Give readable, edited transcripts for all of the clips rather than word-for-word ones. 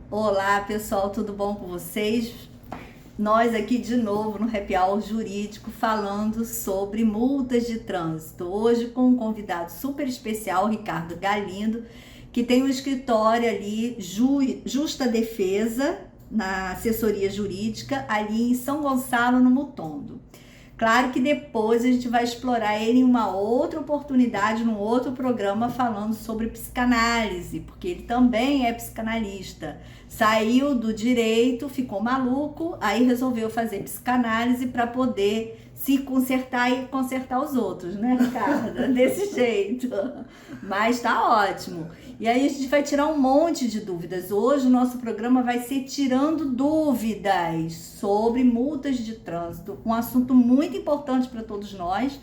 Olá, pessoal, tudo bom com vocês? Nós aqui de novo no Happy Hour Jurídico falando sobre multas de trânsito. Hoje com um convidado super especial, o Ricardo Galindo, que tem um escritório ali, Justa Defesa, na assessoria jurídica, ali em São Gonçalo, no Mutondo. Claro que depois a gente vai explorar ele em uma outra oportunidade, num outro programa falando sobre psicanálise, porque ele também é psicanalista. Saiu do direito, ficou maluco, aí resolveu fazer psicanálise para poder se consertar e consertar os outros, né, Ricardo? Desse jeito. Mas tá ótimo. E aí a gente vai tirar um monte de dúvidas. Hoje o nosso programa vai ser tirando dúvidas sobre multas de trânsito, um assunto muito importante para todos nós,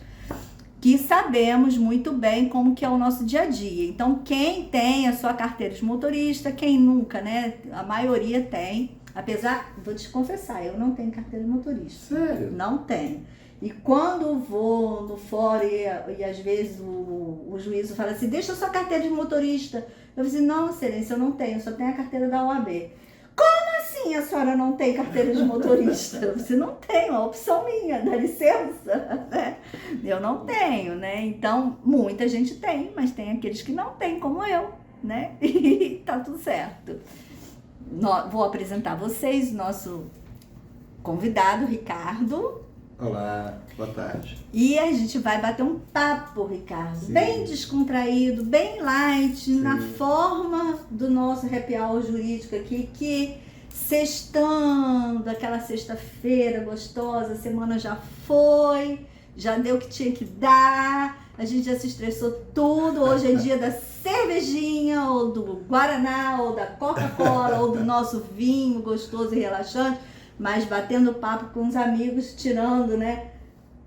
que sabemos muito bem como que é o nosso dia a dia. Então, quem tem a sua carteira de motorista, quem nunca, né? A maioria tem. Apesar, vou te confessar, eu não tenho carteira de motorista. Sério? Não tenho. E quando vou no fórum e às vezes o juízo fala assim, deixa a sua carteira de motorista. Eu falo assim, não, excelência, eu não tenho, só tenho a carteira da OAB. Como assim a senhora não tem carteira de motorista? Você não tem, é uma opção minha, dá licença. Né? Eu não tenho, né? Então, muita gente tem, mas tem aqueles que não têm, como eu, né? E tá tudo certo. Vou apresentar a vocês, nosso convidado, Ricardo. Olá, boa tarde. E a gente vai bater um papo, Ricardo, Sim. bem descontraído, bem light, Sim. na forma do nosso happy hour jurídico aqui, que sextando, aquela sexta-feira gostosa, a semana já foi, já deu o que tinha que dar, a gente já se estressou tudo, hoje é dia da cervejinha, ou do Guaraná, ou da Coca-Cola, ou do nosso vinho gostoso e relaxante, mas batendo papo com os amigos, tirando, né,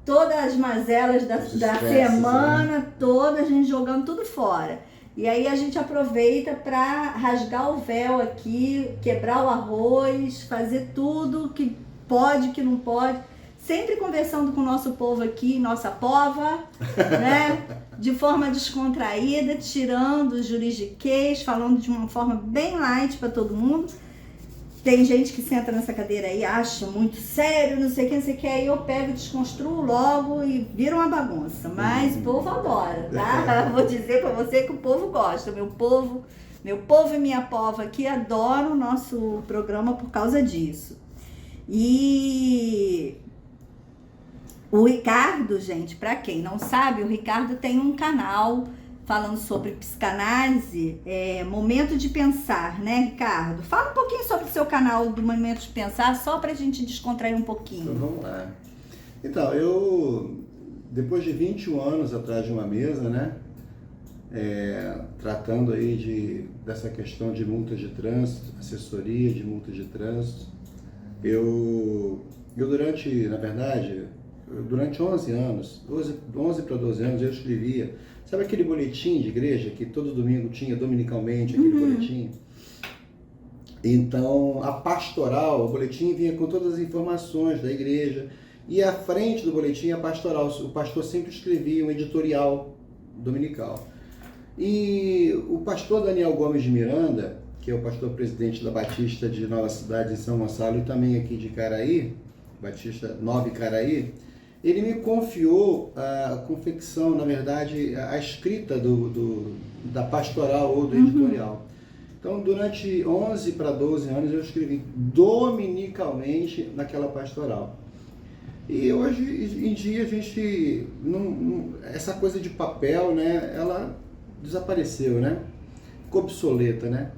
todas as mazelas da semana, né? Toda, a gente jogando tudo fora. E aí a gente aproveita para rasgar o véu aqui, quebrar o arroz, fazer tudo que pode, que não pode, sempre conversando com o nosso povo aqui, nossa pova, né, de forma descontraída, tirando os juridiquês, falando de uma forma bem light para todo mundo. Tem gente que senta nessa cadeira aí, acha muito sério, não sei o que, aí eu pego e desconstruo logo e vira uma bagunça. Mas o povo adora, tá? Vou dizer pra você que o povo gosta. Meu povo e minha pova aqui adoram o nosso programa por causa disso. E o Ricardo, gente, pra quem não sabe, o Ricardo tem um canal falando sobre psicanálise, Momento de Pensar, né, Ricardo? Fala um pouquinho sobre o seu canal do Momento de Pensar, só pra gente descontrair um pouquinho. Então vamos lá. Então, eu, depois de 21 anos atrás de uma mesa, né, tratando aí dessa questão de multas de trânsito, assessoria de multas de trânsito, eu durante 11 anos, 11 para 12 anos, eu escrevia. Sabe aquele boletim de igreja que todo domingo tinha, dominicalmente, aquele boletim? Então, a pastoral, o boletim vinha com todas as informações da igreja, e à frente do boletim, a pastoral, o pastor sempre escrevia um editorial dominical. E o pastor Daniel Gomes de Miranda, que é o pastor presidente da Batista de Nova Cidade, em São Gonçalo, e também aqui de Caraí, Batista Nova Caraí, ele me confiou a confecção, na verdade, a escrita da pastoral ou do editorial. Então, durante 11 para 12 anos, eu escrevi dominicalmente naquela pastoral. E hoje em dia, a gente, essa coisa de papel, né, ela desapareceu, né? Ficou obsoleta, né?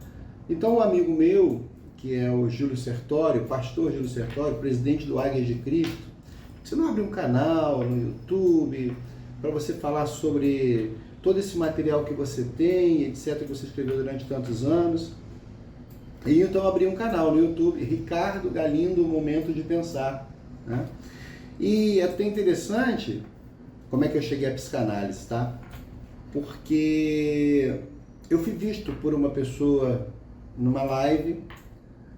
Então, um amigo meu, que é o Júlio Sertório, pastor Júlio Sertório, presidente do Águias de Cristo, você não abre um canal no YouTube para você falar sobre todo esse material que você tem, etc., que você escreveu durante tantos anos? E então abri um canal no YouTube, Ricardo Galindo, Momento de Pensar, né? E é até interessante como é que eu cheguei à psicanálise, tá? Porque eu fui visto por uma pessoa numa live,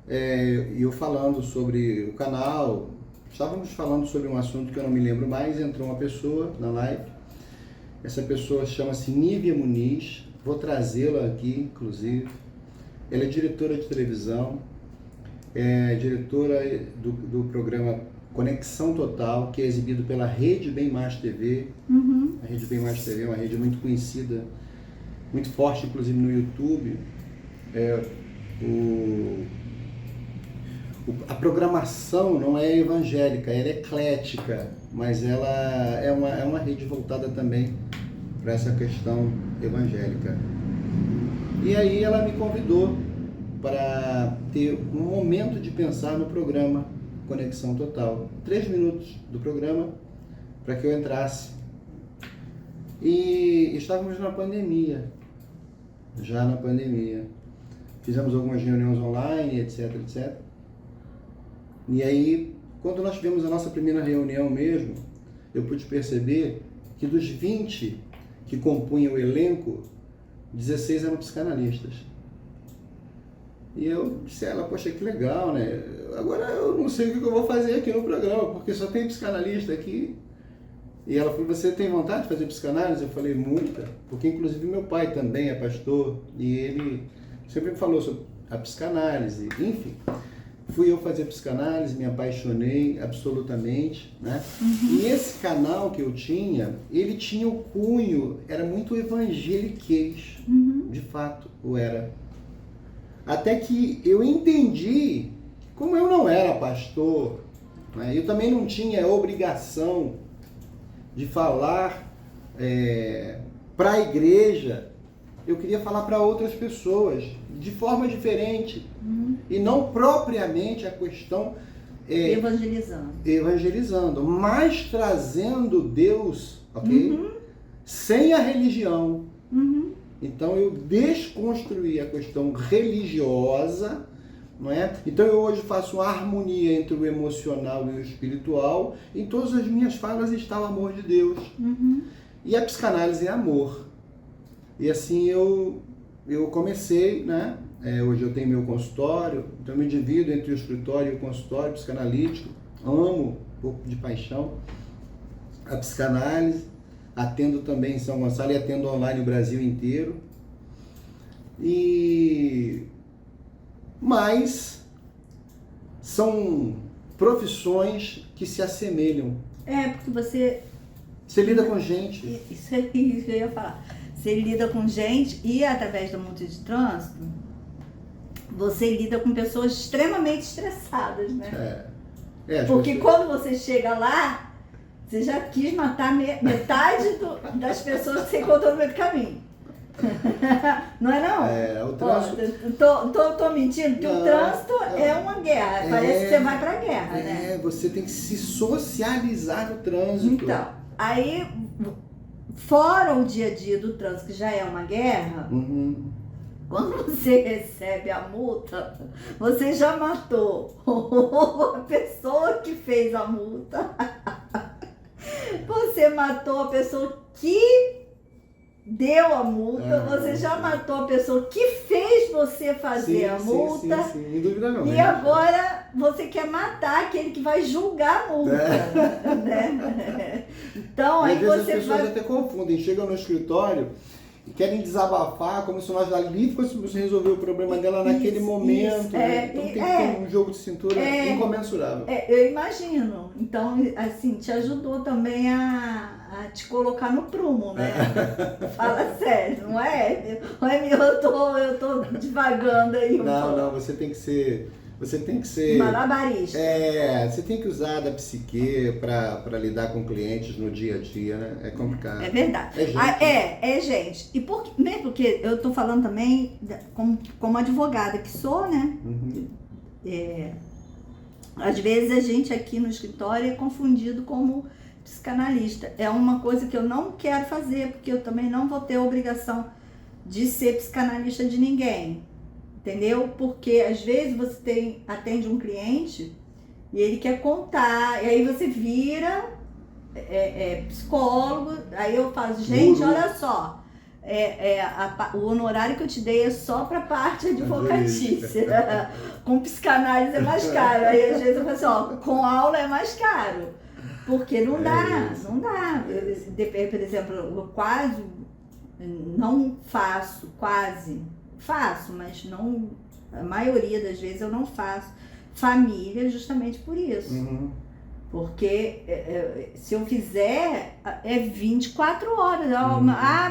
e eu falando sobre o canal. Estávamos falando sobre um assunto que eu não me lembro mais, entrou uma pessoa na live. Essa pessoa chama-se Nívia Muniz, vou trazê-la aqui, inclusive. Ela é diretora de televisão, é diretora do programa Conexão Total, que é exibido pela Rede Bem Mais TV. A Rede Bem Mais TV é uma rede muito conhecida, muito forte, inclusive no YouTube. A programação não é evangélica, ela é eclética, mas ela é uma rede voltada também para essa questão evangélica. E aí ela me convidou para ter um momento de pensar no programa Conexão Total. 3 minutos do programa para que eu entrasse. E estávamos na pandemia, já na pandemia. Fizemos algumas reuniões online, etc, etc. E aí, quando nós tivemos a nossa primeira reunião mesmo, eu pude perceber que dos 20 que compunham o elenco, 16 eram psicanalistas. E eu disse a ela, poxa, que legal, né? Agora eu não sei o que eu vou fazer aqui no programa, porque só tem psicanalista aqui. E ela falou, você tem vontade de fazer psicanálise? Eu falei, muita, porque inclusive meu pai também é pastor, e ele sempre me falou sobre a psicanálise, enfim. Fui eu fazer psicanálise, me apaixonei absolutamente, né? E esse canal que eu tinha, ele tinha o cunho, era muito evangeliquez, de fato, o era. Até que eu entendi, como eu não era pastor, né? Eu também não tinha obrigação de falar para a igreja, eu queria falar para outras pessoas, de forma diferente. E não propriamente a questão... evangelizando, mas trazendo Deus, ok? Sem a religião. Então eu desconstruí a questão religiosa, não é? Então eu hoje faço uma harmonia entre o emocional e o espiritual. Em todas as minhas falas está o amor de Deus. E a psicanálise é amor. E assim eu comecei, né? Hoje eu tenho meu consultório, então eu me divido entre o escritório e o consultório psicanalítico. Amo, um pouco de paixão, a psicanálise. Atendo também em São Gonçalo e atendo online o Brasil inteiro. Mas são profissões que se assemelham. Porque você lida com gente. Isso é isso que eu ia falar. Você lida com gente e através da multa de trânsito, você lida com pessoas extremamente estressadas, né? Porque quando você chega lá, você já quis matar metade das pessoas que você encontrou no meio do caminho. Não é não? O trânsito... Tô mentindo, porque o trânsito é uma guerra. Parece que você vai pra guerra, né? Você tem que se socializar no trânsito. Então, aí, fora o dia a dia do trânsito, que já é uma guerra, quando você recebe a multa, você já matou a pessoa que fez a multa. Você matou a pessoa que deu a multa, você já matou a pessoa que fez você fazer a multa. Sim, indubitavelmente. E agora você quer matar aquele que vai julgar a multa. Né? Então, aí você. Às vezes você as pessoas até confundem, chegam no escritório e querem desabafar, como se nós ali fôssemos resolver o problema dela naquele momento. Né? Então tem que ter um jogo de cintura incomensurável. Eu imagino. Então, assim, te ajudou também a te colocar no prumo, né? Fala sério, não é? Eu tô divagando aí um pouco. Não, você tem que ser malabarista. Você tem que usar da psique para lidar com clientes no dia a dia, né? É complicado. É verdade. Gente. E mesmo porque eu tô falando também como advogada que sou, né? Às vezes a gente aqui no escritório é confundido como psicanalista. É uma coisa que eu não quero fazer, porque eu também não vou ter a obrigação de ser psicanalista de ninguém. Entendeu? Porque às vezes você atende um cliente e ele quer contar, e aí você vira psicólogo, aí eu faço, gente, olha só, o honorário que eu te dei é só para a parte advocatícia. Com psicanálise é mais caro. Aí às vezes eu falo assim, ó, com aula é mais caro. Porque não dá. Por exemplo, eu quase não faço, faço, mas não, a maioria das vezes eu não faço família justamente por isso. Uhum. Porque se eu fizer, é 24 horas.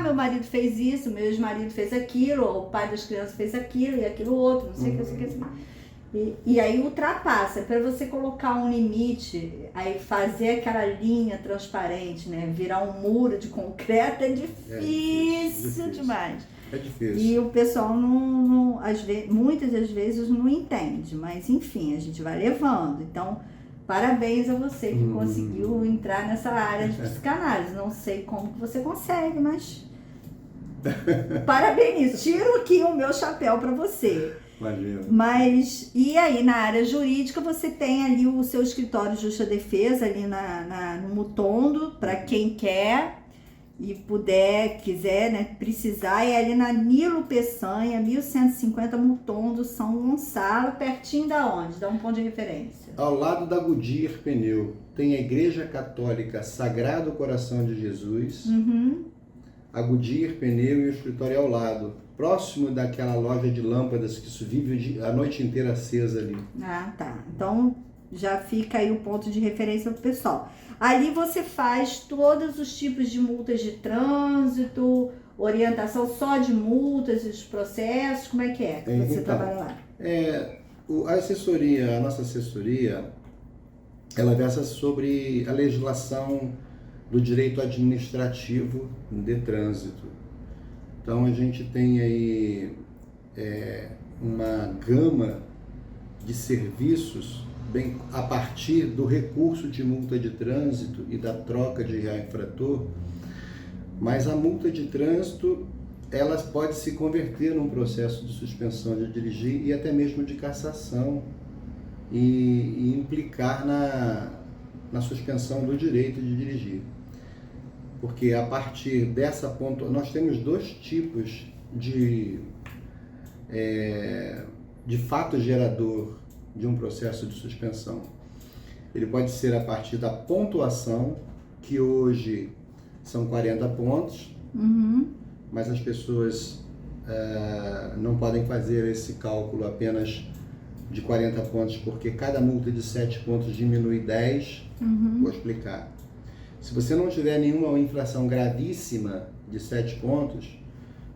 Meu marido fez isso, meu ex-marido fez aquilo, ou o pai das crianças fez aquilo e aquilo outro, não sei o que, não sei o que. Assim. E aí ultrapassa. Para você colocar um limite, aí fazer aquela linha transparente, né? Virar um muro de concreto é difícil demais. É difícil. E o pessoal muitas das vezes não entende, mas enfim, a gente vai levando. Então, parabéns a você que conseguiu entrar nessa área de psicanálise. Não sei como que você consegue, mas parabéns. Tiro aqui o meu chapéu para você. Imagina. Mas, e aí na área jurídica você tem ali o seu escritório de justa defesa ali no Mutondo, para quem quer e quiser, né, precisar, é ali na Nilo Peçanha, 1150 Mutondo, São Gonçalo, pertinho da onde? Dá um ponto de referência. Ao lado da Goodyear Pneu, tem a Igreja Católica Sagrado Coração de Jesus, a Goodyear Pneu e o escritório ao lado, próximo daquela loja de lâmpadas que vive a noite inteira acesa ali. Ah, tá. Então, já fica aí o ponto de referência pro pessoal. Ali você faz todos os tipos de multas de trânsito, orientação só de multas, os processos, como é que você trabalha lá? A nossa assessoria, ela versa sobre a legislação do direito administrativo de trânsito. Então a gente tem aí uma gama de serviços a partir do recurso de multa de trânsito e da troca de real infrator, mas a multa de trânsito ela pode se converter num processo de suspensão de dirigir e até mesmo de cassação e implicar na suspensão do direito de dirigir. Porque a partir dessa ponto, nós temos dois tipos de fato gerador de um processo de suspensão. Ele pode ser a partir da pontuação, que hoje são 40 pontos, mas as pessoas não podem fazer esse cálculo apenas de 40 pontos, porque cada multa de 7 pontos diminui 10. Vou explicar. Se você não tiver nenhuma infração gravíssima de 7 pontos,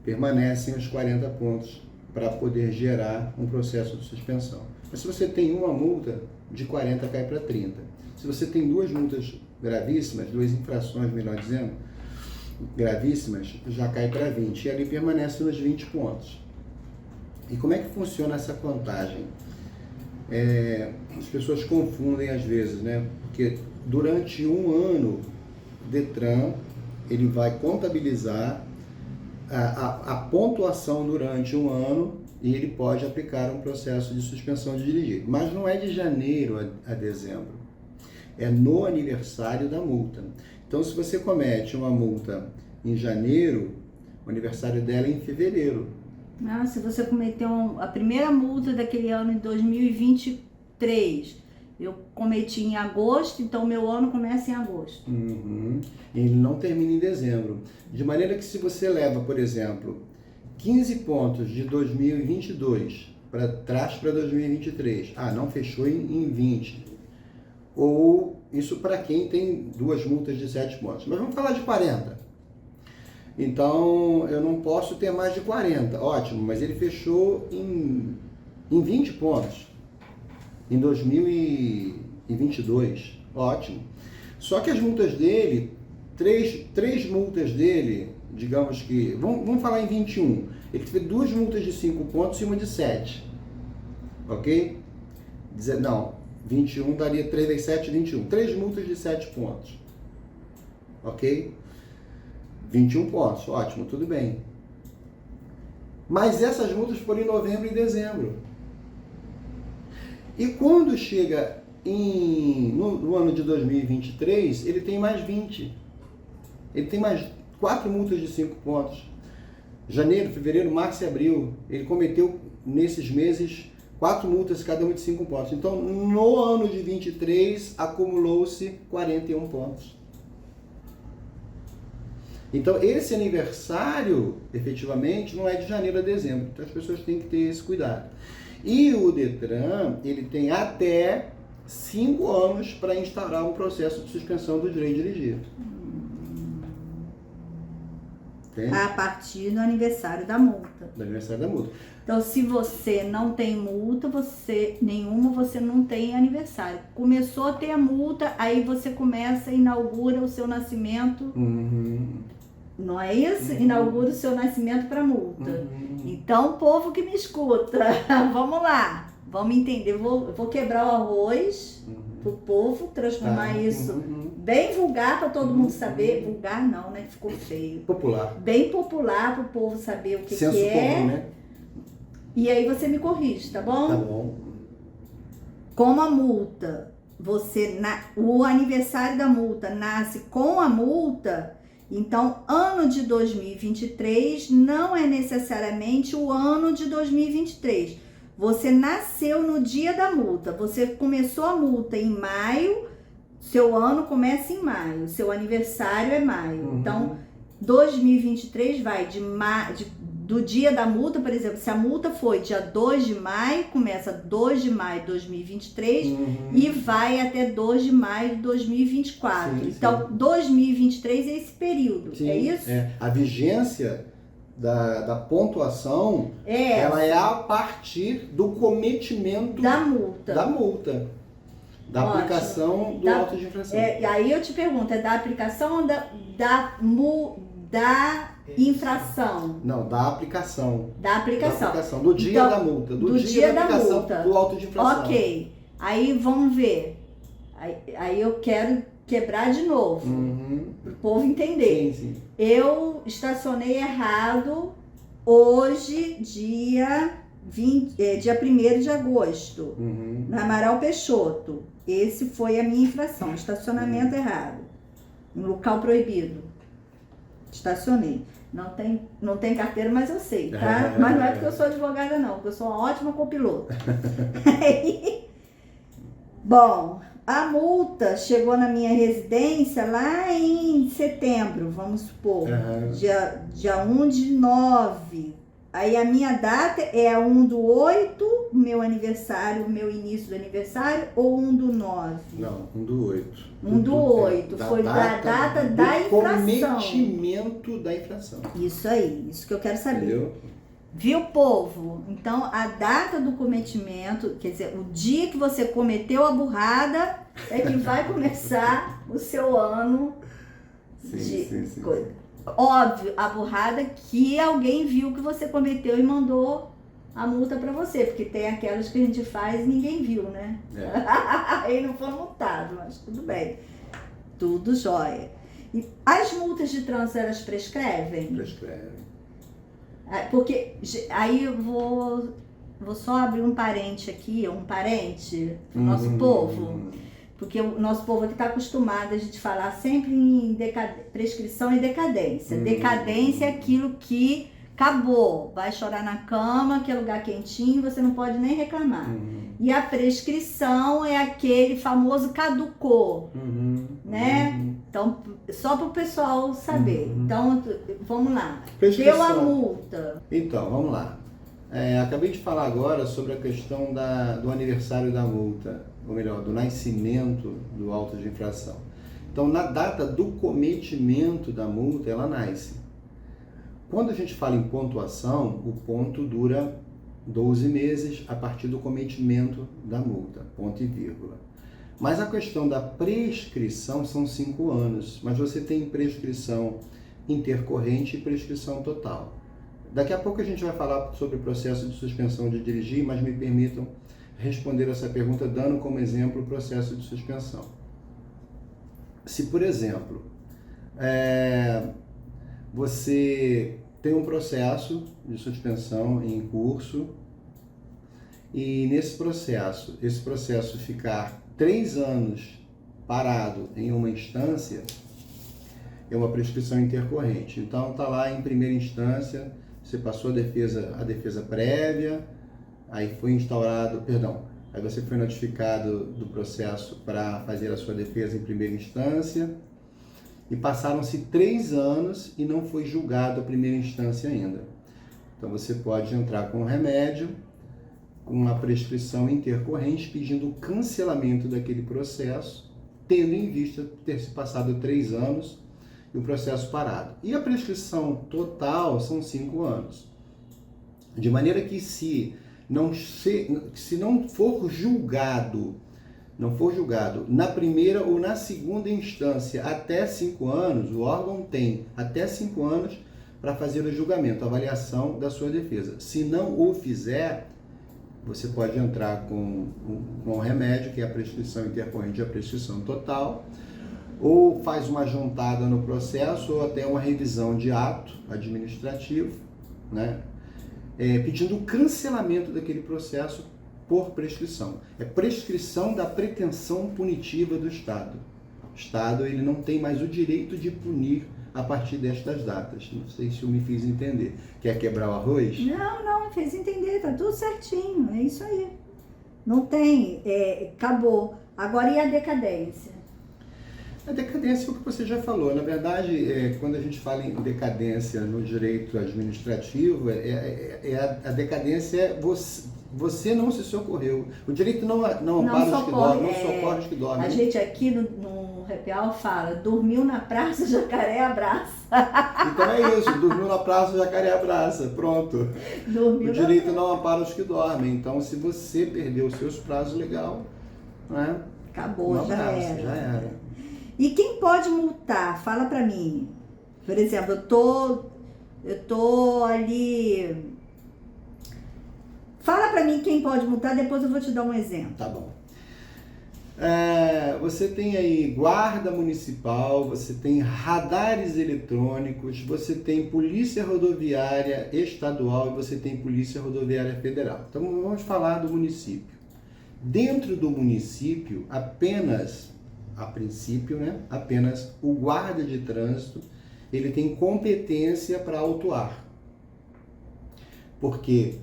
permanecem os 40 pontos para poder gerar um processo de suspensão. Mas se você tem uma multa, de 40 cai para 30. Se você tem duas multas gravíssimas, duas infrações, melhor dizendo, gravíssimas, já cai para 20. E ali permanece nos 20 pontos. E como é que funciona essa contagem? As pessoas confundem às vezes, né? Porque durante um ano, o Detran ele vai contabilizar a pontuação durante um ano e ele pode aplicar um processo de suspensão de dirigir. Mas não é de janeiro a dezembro, é no aniversário da multa. Então, se você comete uma multa em janeiro, o aniversário dela é em fevereiro. Se você cometeu a primeira multa daquele ano em 2023, eu cometi em agosto, então meu ano começa em agosto. Ele não termina em dezembro. De maneira que se você leva, por exemplo, 15 pontos de 2022 para trás para 2023, não fechou em 20. Ou isso para quem tem duas multas de 7 pontos. Mas vamos falar de 40. Então eu não posso ter mais de 40. Ótimo, mas ele fechou em 20 pontos. Em 2022, ótimo. Só que as multas dele, três multas dele, digamos que, vamos falar em 21, ele teve duas multas de 5 pontos e uma de 7, ok? 21 daria 3 vezes 7, 21, 3 multas de 7 pontos, ok? 21 pontos, ótimo, tudo bem. Mas essas multas foram em novembro e dezembro. E quando chega no ano de 2023, ele tem mais 20. Ele tem mais 4 multas de 5 pontos. Janeiro, fevereiro, março e abril. Ele cometeu, nesses meses, 4 multas, cada uma de 5 pontos. Então, no ano de 23, acumulou-se 41 pontos. Então, esse aniversário, efetivamente, não é de janeiro a dezembro. Então, as pessoas têm que ter esse cuidado. E o Detran, ele tem até 5 anos para instaurar um processo de suspensão do direito de dirigir. Entende? A partir do aniversário da multa. Do aniversário da multa. Então, se você não tem multa, você não tem aniversário. Começou a ter a multa, aí você começa, inaugura o seu nascimento. Não é isso? Inaugura o seu nascimento para multa. Então, povo que me escuta, vamos lá. Vamos entender. Eu vou quebrar o arroz pro povo, transformar isso bem vulgar para todo mundo saber. Vulgar não, né? Ficou feio. Popular. Bem popular pro povo saber o que, Senso que é. comum, né? E aí você me corrige, tá bom? Tá bom. Como a multa, o aniversário da multa nasce com a multa, então ano de 2023 não é necessariamente o ano de 2023. Você nasceu no dia da multa, você começou a multa em maio, seu ano começa em maio, seu aniversário é maio. Então, 2023 vai do dia da multa, por exemplo, se a multa foi dia 2 de maio, começa 2 de maio de 2023 e vai até 2 de maio de 2024. Sim, então, 2023 é esse período, sim, é isso? A vigência da pontuação, ela é a partir do cometimento da multa. Da aplicação do auto de infração. E aí eu te pergunto, é da aplicação ou da infração? Não, da aplicação. Da aplicação. Do dia então, da multa. Do dia da aplicação multa. do auto de infração. Ok. Aí vamos ver. Aí eu quero quebrar de novo. Para o povo entender. Sim. Eu estacionei errado hoje, dia 1º de agosto, na Amaral Peixoto. Esse foi a minha infração, estacionamento errado, em local proibido. Estacionei. Não tem carteira, mas eu sei, tá? Mas não é porque eu sou advogada, não, porque eu sou uma ótima copiloto. Bom, a multa chegou na minha residência lá em setembro, vamos supor, dia 1/9. Aí a minha data é a 1/8, meu aniversário, meu início do aniversário, ou 1/9? Não, 1/8. 1/8, foi da data da infração. Cometimento da infração. Isso aí, isso que eu quero saber. Entendeu? Viu, povo? Então, a data do cometimento, quer dizer, o dia que você cometeu a burrada, é que vai começar o seu ano de coisa. Óbvio, a burrada que alguém viu que você cometeu e mandou a multa pra você, porque tem aquelas que a gente faz e ninguém viu, né? Aí não foi multado, mas tudo bem. Tudo jóia. E as multas de trânsito, elas prescrevem? Prescrevem. Porque aí eu vou só abrir um parente aqui, pro nosso povo. Porque o nosso povo aqui está acostumado a gente falar sempre em prescrição e decadência. Decadência é aquilo que acabou, vai chorar na cama, que é lugar quentinho, você não pode nem reclamar. E a prescrição é aquele famoso caducou, né? Então, só para o pessoal saber. Então, vamos lá. Deu a multa. Então, vamos lá. Acabei de falar agora sobre a questão do aniversário da multa, ou melhor, do nascimento do auto de infração. Então, na data do cometimento da multa, ela nasce. Quando a gente fala em pontuação, o ponto dura 12 meses a partir do cometimento da multa, ponto e vírgula. Mas a questão da prescrição são 5 anos, mas você tem prescrição intercorrente e prescrição total. Daqui a pouco a gente vai falar sobre o processo de suspensão de dirigir, mas me permitam responder essa pergunta dando como exemplo o processo de suspensão. Se, por exemplo, você tem um processo de suspensão em curso e esse processo ficar 3 anos parado em uma instância, é uma prescrição intercorrente. Então está lá em primeira instância, você passou a defesa prévia, aí foi instaurado, aí você foi notificado do processo para fazer a sua defesa em primeira instância, e passaram-se 3 anos e não foi julgado a primeira instância ainda. Então você pode entrar com um remédio, com uma prescrição intercorrente, pedindo o cancelamento daquele processo, tendo em vista ter se passado 3 anos e o processo parado. E a prescrição total são 5 anos. De maneira que se não for julgado na primeira ou na segunda instância até 5 anos, o órgão tem até 5 anos para fazer o julgamento, a avaliação da sua defesa. Se não o fizer, você pode entrar com um remédio, que é a prescrição intercorrente, a prescrição total, ou faz uma juntada no processo, ou até uma revisão de ato administrativo, né? Pedindo o cancelamento daquele processo por prescrição. É prescrição da pretensão punitiva do Estado. O Estado, ele não tem mais o direito de punir a partir destas datas. Não sei se eu me fiz entender. Quer quebrar o arroz? Não, fez entender, tá tudo certinho, é isso aí. Não tem, acabou. Agora, e a decadência? A decadência é o que você já falou. Na verdade, quando a gente fala em decadência no direito administrativo, a decadência é você não se socorreu. O direito não ampara os que dormem, não socorre os que dormem. A gente aqui no Happy Hour fala, dormiu na praça, jacaré abraça. Então é isso, dormiu na praça, jacaré abraça, pronto. O direito não ampara os que dormem. Então, se você perdeu os seus prazos legais, né? Acabou, já era. É. E quem pode multar? Fala pra mim. Por exemplo, eu tô ali. Fala pra mim quem pode multar, depois eu vou te dar um exemplo. Tá bom. Você tem aí guarda municipal, você tem radares eletrônicos, você tem polícia rodoviária estadual e você tem polícia rodoviária federal. Então vamos falar do município. Dentro do município, a princípio, né, apenas o guarda de trânsito, ele tem competência para autuar. Porque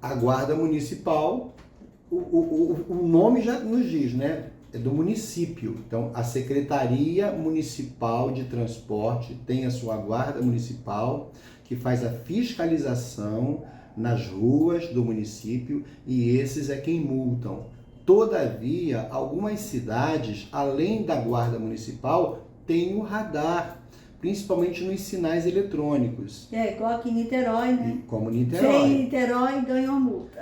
a guarda municipal, o nome já nos diz, né? É do município. Então, a Secretaria Municipal de Transporte tem a sua guarda municipal, que faz a fiscalização nas ruas do município, e esses é quem multam. Todavia, algumas cidades, além da guarda municipal, têm o radar, principalmente nos sinais eletrônicos. Igual aqui em Niterói, né? Como Niterói. Veio em Niterói e ganhou multa.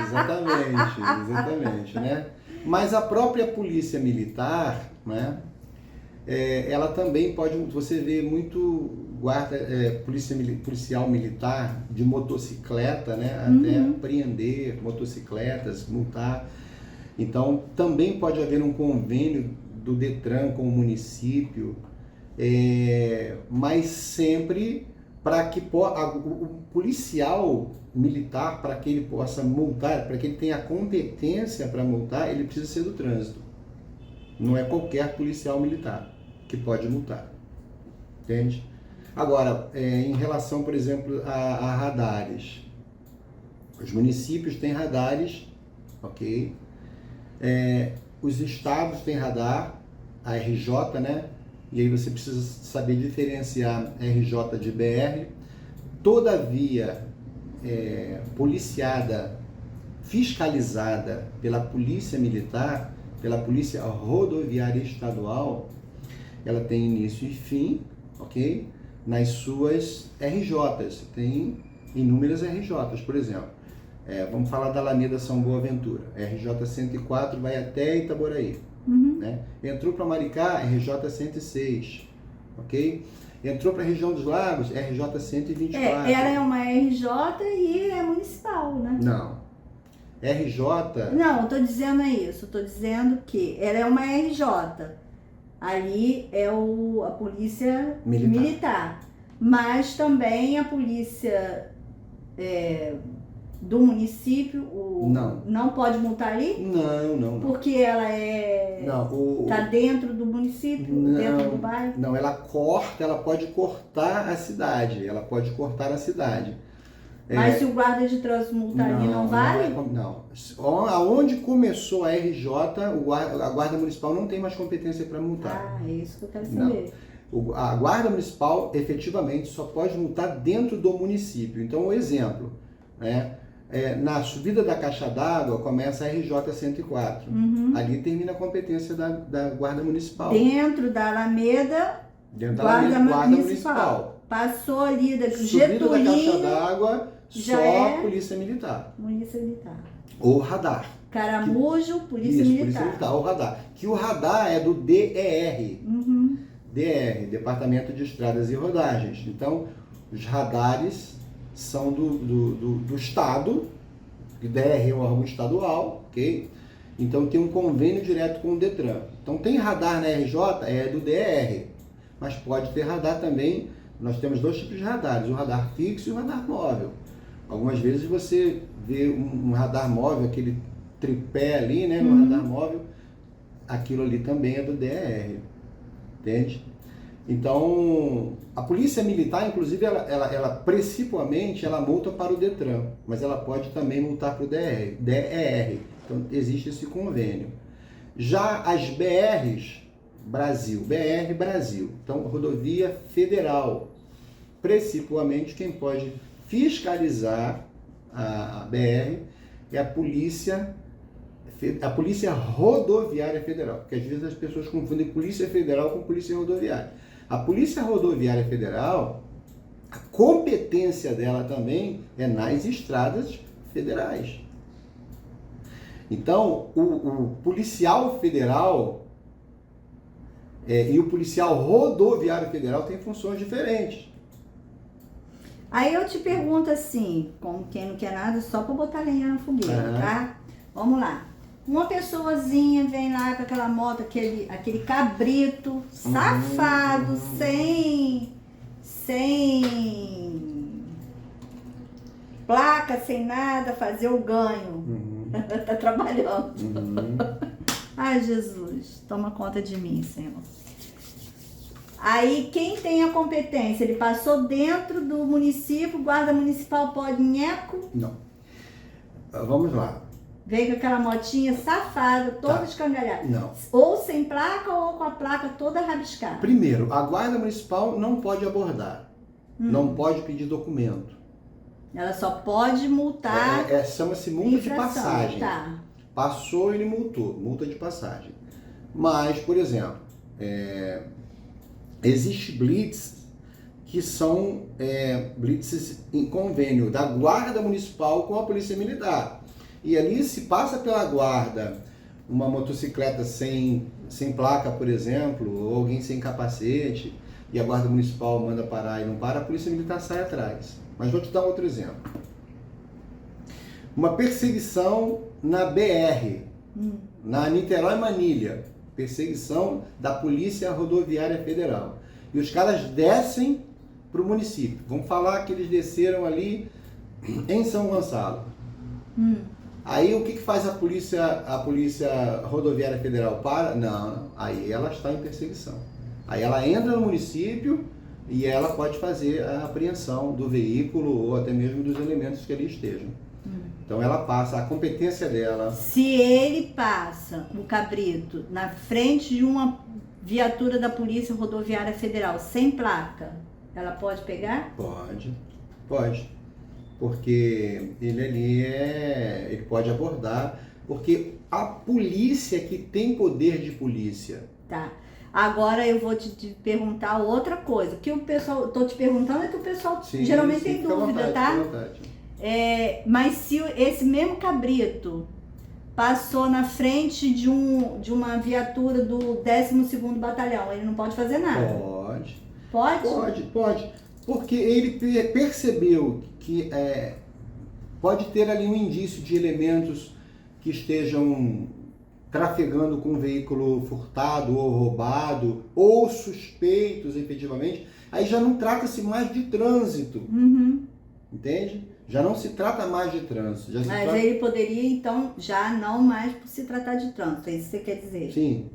Exatamente, né? Mas a própria polícia militar, né? Ela também pode, você vê muito policial militar de motocicleta, né? Até apreender motocicletas, multar. Então, também pode haver um convênio do Detran com o município, mas sempre para que o policial militar, para que ele possa multar, para que ele tenha a competência para multar, ele precisa ser do trânsito. Não é qualquer policial militar que pode multar, entende? Agora, em relação, por exemplo, a radares, os municípios têm radares, ok? Os estados têm radar, a RJ, né? E aí você precisa saber diferenciar RJ de BR. Toda via policiada, fiscalizada pela Polícia Militar, pela Polícia Rodoviária Estadual, ela tem início e fim, ok? Nas suas RJs. Tem inúmeras RJs, por exemplo. Vamos falar da Alameda São Boaventura. RJ 104 vai até Itaboraí. Né? Entrou para Maricá, RJ 106, ok? Entrou para a região dos Lagos, RJ 124. Ela é uma RJ e é municipal, né? Não. RJ... Não, eu tô dizendo isso. Eu tô dizendo que ela é uma RJ. Ali é a polícia militar. Mas também a polícia do município não pode multar ali? Não. Porque ela tá dentro do município, dentro do bairro? Não, ela pode cortar a cidade. Mas se o guarda de trânsito multar ali, não vale? Não. Aonde começou a RJ, a Guarda Municipal não tem mais competência para multar. Ah, é isso que eu quero saber. A Guarda Municipal, efetivamente, só pode multar dentro do município. Então, um exemplo, né? Na subida da caixa d'água começa a RJ 104. Ali termina a competência da Guarda Municipal. Dentro da Alameda, Guarda Municipal. Passou ali da Subida da caixa d'água, só Polícia Militar. Polícia Militar. Ou radar. Caramujo, Polícia Militar. Polícia Militar, ou radar. Que o radar é do DER. DR, Departamento de Estradas e Rodagens. Então, os radares são do Estado, o DR é um órgão estadual, ok? Então tem um convênio direto com o Detran. Então tem radar na RJ, é do DR, mas pode ter radar também. Nós temos dois tipos de radares, o radar fixo e o radar móvel. Algumas vezes você vê um radar móvel, aquele tripé ali, né, no radar móvel, aquilo ali também é do DR, entende? Então, a Polícia Militar, inclusive, ela principalmente, ela multa para o Detran, mas ela pode também multar para o DER. Então, existe esse convênio. Já as BRs, BR Brasil, então, rodovia federal, principalmente quem pode fiscalizar a BR é a Polícia Rodoviária Federal, porque às vezes as pessoas confundem Polícia Federal com Polícia Rodoviária. A Polícia Rodoviária Federal, a competência dela também é nas estradas federais. Então, o policial federal e o policial rodoviário federal têm funções diferentes. Aí eu te pergunto assim, como quem não quer nada, só para botar lenha na fogueira, tá? Vamos lá. Uma pessoazinha vem lá com aquela moto, aquele cabrito safado, sem placa, sem nada, fazer o ganho. Tá trabalhando. Ai, Jesus, toma conta de mim, Senhor. Aí, quem tem a competência? Ele passou dentro do município, guarda municipal pode nheco? Não. Vamos lá. Vem com aquela motinha safada, toda escangalhada. Não. Ou sem placa ou com a placa toda rabiscada. Primeiro, a Guarda Municipal não pode abordar. Não pode pedir documento. Ela só pode multar. Chama-se multa de passagem. Tá. Passou, ele multou. Multa de passagem. Mas, por exemplo, existe blitz que são blitzes em convênio da Guarda Municipal com a Polícia Militar. E ali se passa pela guarda uma motocicleta sem placa, por exemplo, ou alguém sem capacete, e a Guarda Municipal manda parar e não para, a Polícia Militar sai atrás. Mas vou te dar outro exemplo. Uma perseguição na BR, na Niterói-Manilha, perseguição da Polícia Rodoviária Federal. E os caras descem para o município. Vamos falar que eles desceram ali em São Gonçalo. Aí o que faz a Polícia Rodoviária Federal? Para? Não. Aí ela está em perseguição. Aí ela entra no município e ela pode fazer a apreensão do veículo ou até mesmo dos elementos que ali estejam. Então ela passa, a competência dela... Se ele passa, o cabrito, na frente de uma viatura da Polícia Rodoviária Federal sem placa, ela pode pegar? Pode. Porque ele ali ele pode abordar, porque a polícia que tem poder de polícia. Tá. Agora eu vou te perguntar outra coisa. O que o pessoal, tô te perguntando é que o pessoal geralmente tem dúvida, tá? Mas se esse mesmo cabrito passou na frente de uma viatura do 12º Batalhão, ele não pode fazer nada? Pode. Pode. Porque ele percebeu que pode ter ali um indício de elementos que estejam trafegando com um veículo furtado ou roubado, ou suspeitos efetivamente, aí já não trata-se mais de trânsito, entende? Já não se trata mais de trânsito. Mas ele poderia, então, já não mais se tratar de trânsito, é isso que você quer dizer? Sim.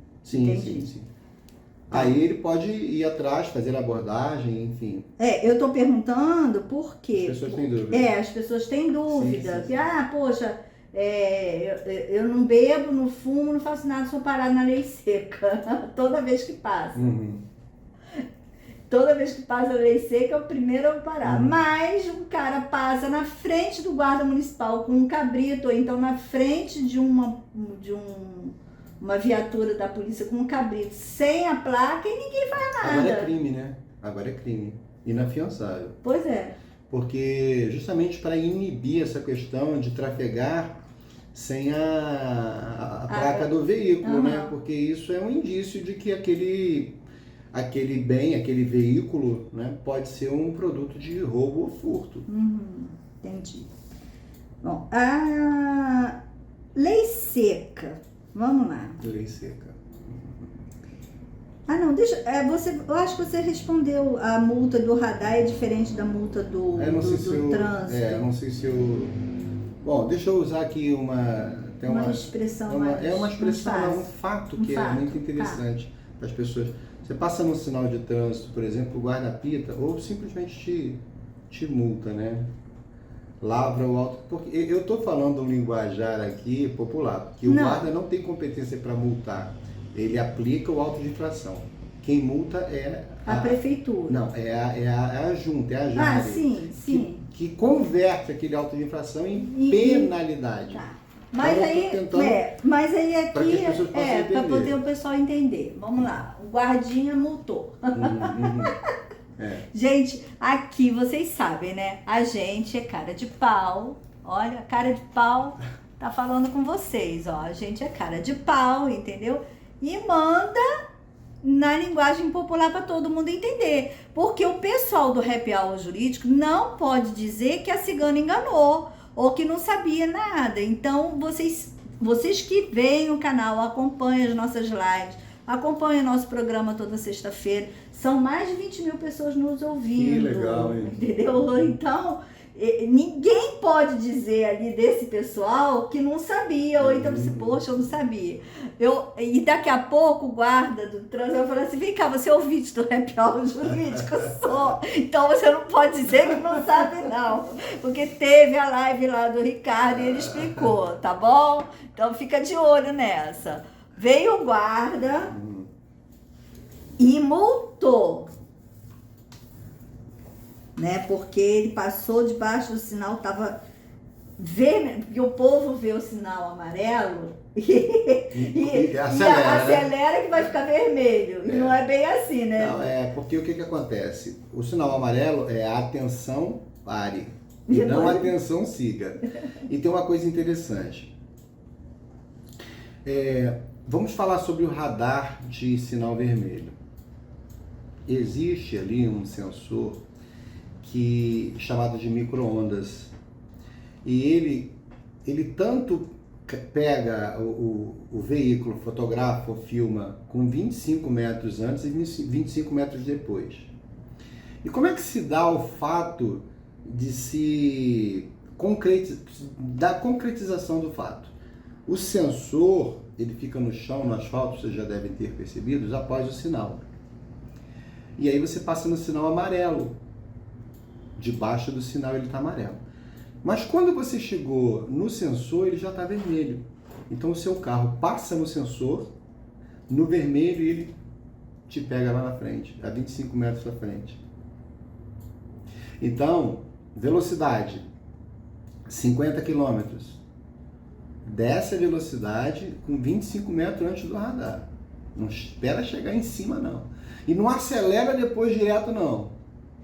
Aí ele pode ir atrás, fazer a abordagem, enfim. Eu tô perguntando por quê? As pessoas têm dúvida. As pessoas têm dúvida. Sim. Poxa, eu não bebo, não fumo, não faço nada, sou parado na lei seca. Toda vez que passa. Toda vez que passa a lei seca, é o primeiro a parar. Mas o cara passa na frente do guarda municipal com um cabrito, ou então na frente de uma viatura da polícia com um cabrito, sem a placa, e ninguém faz nada. Agora é crime, né? Agora é crime. Inafiançável. Pois é. Porque justamente para inibir essa questão de trafegar sem a placa do veículo, né? Porque isso é um indício de que aquele bem, aquele veículo, né, pode ser um produto de roubo ou furto. Entendi. Bom, a lei seca. Vamos lá. Lei seca. Não, deixa. Eu acho que você respondeu. A multa do radar é diferente da multa do trânsito. Não sei se eu. Bom, deixa eu usar aqui uma expressão um fato que é muito interessante para as pessoas. Você passa no sinal de trânsito, por exemplo, o guarda apita ou simplesmente te multa, né? Lavra o auto. Porque eu estou falando um linguajar aqui popular, porque o guarda não tem competência para multar. Ele aplica o auto de infração. Quem multa é a prefeitura. Não, é a junta, é a Jari. Sim. Que converte aquele auto de infração em penalidade. Tá. Mas aí aqui para poder o pessoal entender. Vamos lá, o guardinha multou. Gente, aqui vocês sabem, né? A gente é cara de pau. Olha, cara de pau tá falando com vocês, ó. A gente é cara de pau, entendeu? E manda na linguagem popular para todo mundo entender. Porque o pessoal do Happy Hour Jurídico não pode dizer que a cigana enganou ou que não sabia nada. Então, vocês que veem o canal, acompanham as nossas lives, acompanham o nosso programa toda sexta-feira, são mais de 20 mil pessoas nos ouvindo. Que legal, hein? Entendeu? Então, ninguém pode dizer ali desse pessoal que não sabia, ou então, poxa, eu não sabia. E daqui a pouco o guarda do trânsito vai falar assim, vem cá, você é ouvinte do Happy Hour Jurídico? Só. Então você não pode dizer que não sabe não, porque teve a live lá do Ricardo e ele explicou, tá bom? Então fica de olho nessa. Veio o guarda e multou, né? Porque ele passou debaixo do sinal, tava vermelho, porque o povo vê o sinal amarelo e acelera que vai ficar vermelho. E não é bem assim, né? Não, porque o que acontece? O sinal amarelo é atenção, pare. E não atenção, siga. E tem uma coisa interessante. Vamos falar sobre o radar de sinal vermelho. Existe ali um sensor chamado de micro-ondas. E ele tanto pega o veículo, fotografa ou filma com 25 metros antes e 25 metros depois. E como é que se dá o fato da concretização do fato? O sensor, ele fica no chão, no asfalto, vocês já devem ter percebido, após o sinal. E aí você passa no sinal amarelo. Debaixo do sinal ele está amarelo. Mas quando você chegou no sensor, ele já está vermelho. Então o seu carro passa no sensor, no vermelho, e ele te pega lá na frente, a 25 metros da frente. Então, velocidade, 50 km. Desce a velocidade com 25 metros antes do radar. Não espera chegar em cima, não. E não acelera depois direto, não.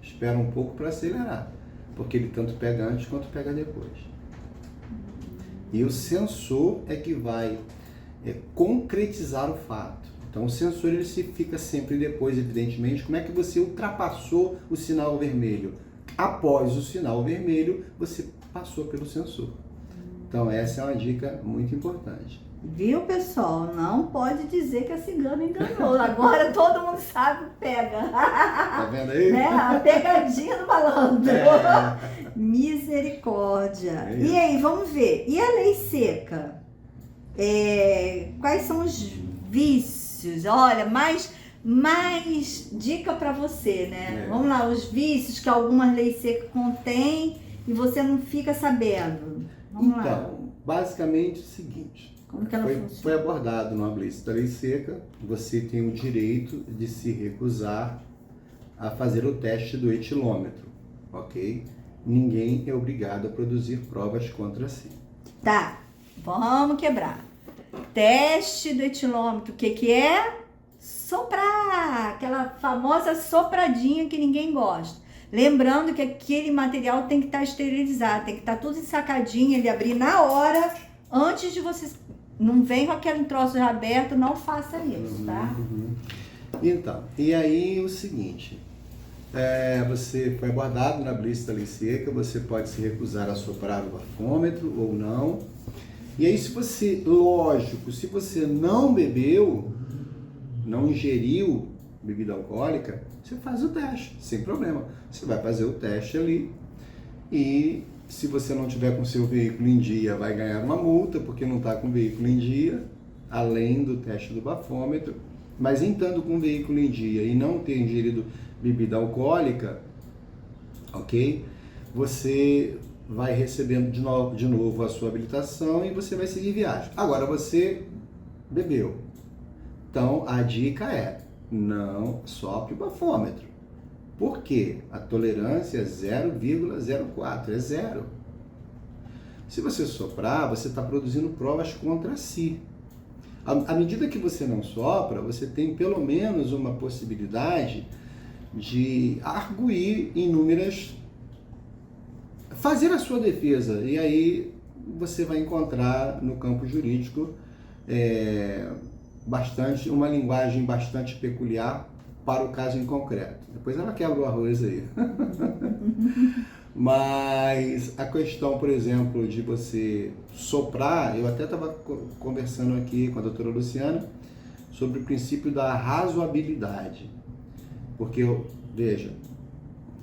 Espera um pouco para acelerar. Porque ele tanto pega antes quanto pega depois. E o sensor é que vai concretizar o fato. Então o sensor ele fica sempre depois, evidentemente. Como é que você ultrapassou o sinal vermelho? Após o sinal vermelho, você passou pelo sensor. Então essa é uma dica muito importante. Viu, pessoal? Não pode dizer que a cigana enganou. Agora todo mundo sabe, pega. Tá vendo aí? Né? A pegadinha do malandro. Misericórdia. E aí, vamos ver. E a lei seca? Quais são os vícios? Olha, mais Mas, dica para você, né? É. Vamos lá, os vícios que algumas leis secas contêm e você não fica sabendo. Vamos lá. Então, basicamente é o seguinte. Como que ela Foi funciona? abordado numa blitz da lei seca, você tem o direito de se recusar a fazer o teste do etilômetro, ok? Ninguém é obrigado a produzir provas contra si. Tá, vamos quebrar. Teste do etilômetro, o que que é? Soprar, aquela famosa sopradinha que ninguém gosta. Lembrando que aquele material tem que estar esterilizado, tem que estar tudo ensacadinho, ele abrir na hora, antes de você... Não vem com aquele troço já aberto, não faça isso, tá? Então, e aí o seguinte, você foi abordado na blitz da lei seca, você pode se recusar a soprar o bafômetro ou não. E aí se você não bebeu, não ingeriu bebida alcoólica, você faz o teste, sem problema. Você vai fazer o teste ali e se você não tiver com seu veículo em dia, vai ganhar uma multa, porque não está com o veículo em dia, além do teste do bafômetro. Mas estando com o veículo em dia e não ter ingerido bebida alcoólica, ok? Você vai recebendo de novo a sua habilitação e você vai seguir viagem. Agora você bebeu. Então a dica é, não sopre o bafômetro. Por quê? A tolerância é 0,04, é zero. Se você soprar, você está produzindo provas contra si. À medida que você não sopra, você tem pelo menos uma possibilidade de arguir inúmeras... fazer a sua defesa. E aí você vai encontrar no campo jurídico uma linguagem bastante peculiar para o caso em concreto. Depois ela quebra o arroz aí. Mas a questão, por exemplo, de você soprar, eu até estava conversando aqui com a doutora Luciana sobre o princípio da razoabilidade. Porque, veja,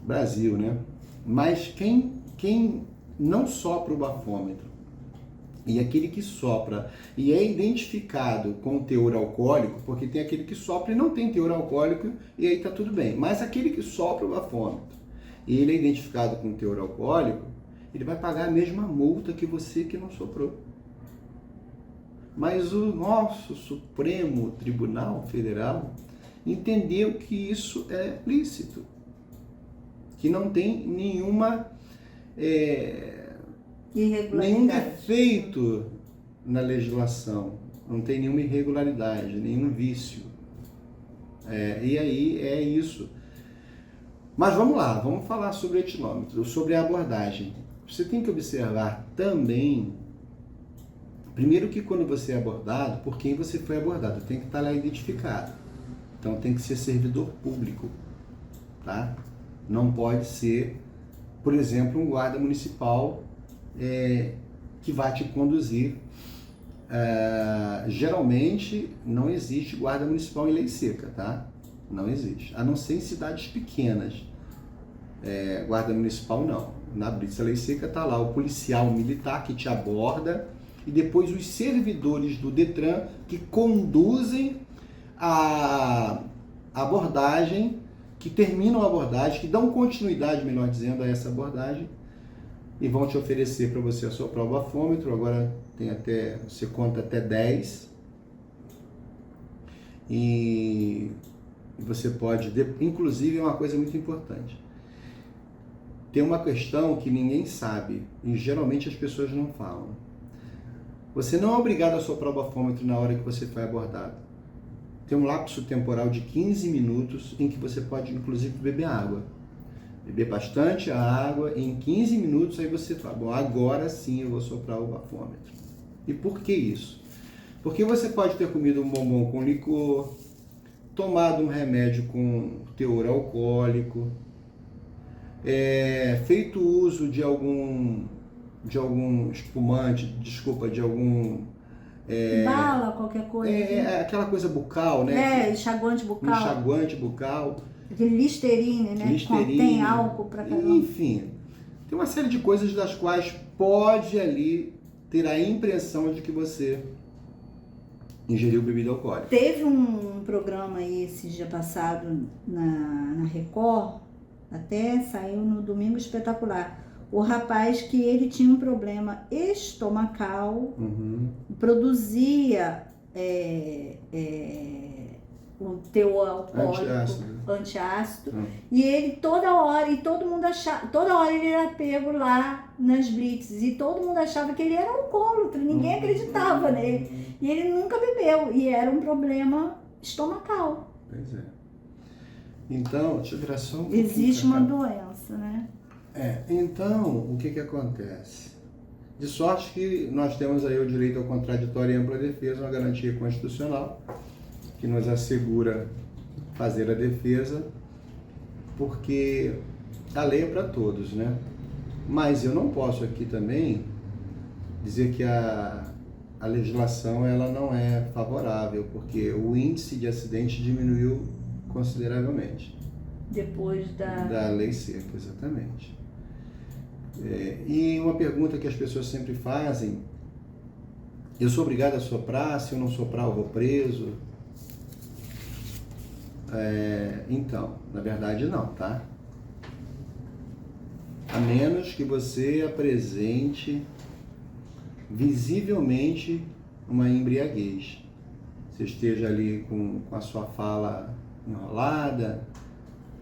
Brasil, né? Mas quem não sopra o bafômetro e aquele que sopra e é identificado com teor alcoólico, porque tem aquele que sopra e não tem teor alcoólico e aí tá tudo bem. Mas aquele que sopra o bafômetro e ele é identificado com teor alcoólico, ele vai pagar a mesma multa que você que não soprou. Mas o nosso Supremo Tribunal Federal entendeu que isso é lícito, que não tem nenhum defeito na legislação, não tem nenhuma irregularidade, nenhum vício. E aí é isso. Mas vamos lá, vamos falar sobre o etilômetro, sobre a abordagem. Você tem que observar também, primeiro que quando você é abordado, por quem você foi abordado, tem que estar lá identificado. Então tem que ser servidor público, tá? Não pode ser, por exemplo, um guarda municipal que vai te conduzir. Geralmente não existe guarda municipal em lei seca, tá? Não existe, a não ser em cidades pequenas. Guarda municipal não. Na blitz da lei seca está lá o policial militar que te aborda e depois os servidores do Detran que conduzem a abordagem, que terminam a abordagem, que dão continuidade, melhor dizendo, a essa abordagem e vão te oferecer para você assoprar o bafômetro. Agora você conta até 10 e você pode, inclusive é uma coisa muito importante, tem uma questão que ninguém sabe e geralmente as pessoas não falam. Você não é obrigado a soprar o bafômetro na hora que você foi abordado. Tem um lapso temporal de 15 minutos em que você pode inclusive beber água. Beber bastante a água, em 15 minutos aí você fala, bom, agora sim eu vou soprar o bafômetro. E por que isso? Porque você pode ter comido um bombom com licor, tomado um remédio com teor alcoólico, feito uso de algum espumante, de algum... bala, qualquer coisa. Aquela coisa bucal, né? Enxaguante bucal. Enxaguante bucal. Aquele Listerine, né? Listerine, contém álcool pra caramba. Enfim, tem uma série de coisas das quais pode ali ter a impressão de que você ingeriu bebida alcoólica. Teve um programa aí esse dia passado na Record, até saiu no Domingo Espetacular. O rapaz que ele tinha um problema estomacal, produzia o teor alcoólico, antiácido, e ele toda hora, e todo mundo achava, toda hora ele era pego lá nas blitzes, e todo mundo achava que ele era alcoólatra, ninguém acreditava nele, e ele nunca bebeu, e era um problema estomacal. Pois é. Então, deixa eu virar só um pouquinho. Existe uma doença, né? Então, o que acontece? De sorte que nós temos aí o direito ao contraditório e ampla defesa, uma garantia constitucional, que nos assegura fazer a defesa, porque a lei é para todos, né? Mas eu não posso aqui também dizer que a legislação ela não é favorável, porque o índice de acidente diminuiu consideravelmente. Depois da lei seca, exatamente. E uma pergunta que as pessoas sempre fazem: eu sou obrigado a soprar? Se eu não soprar, eu vou preso? Então, na verdade não, tá? A menos que você apresente visivelmente uma embriaguez. Você esteja ali com a sua fala enrolada,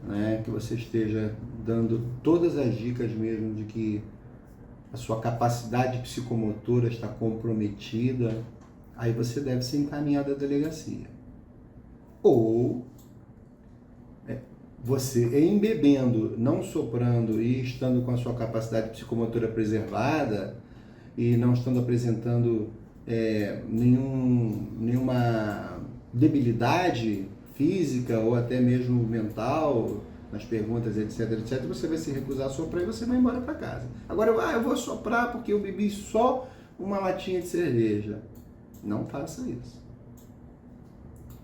né? Que você esteja dando todas as dicas mesmo de que a sua capacidade psicomotora está comprometida, aí você deve ser encaminhado à delegacia. Ou você embebendo, não soprando e estando com a sua capacidade psicomotora preservada e não estando apresentando nenhuma debilidade física ou até mesmo mental nas perguntas, etc, você vai se recusar a soprar e você vai embora para casa. Agora, eu vou soprar porque eu bebi só uma latinha de cerveja. Não faça isso.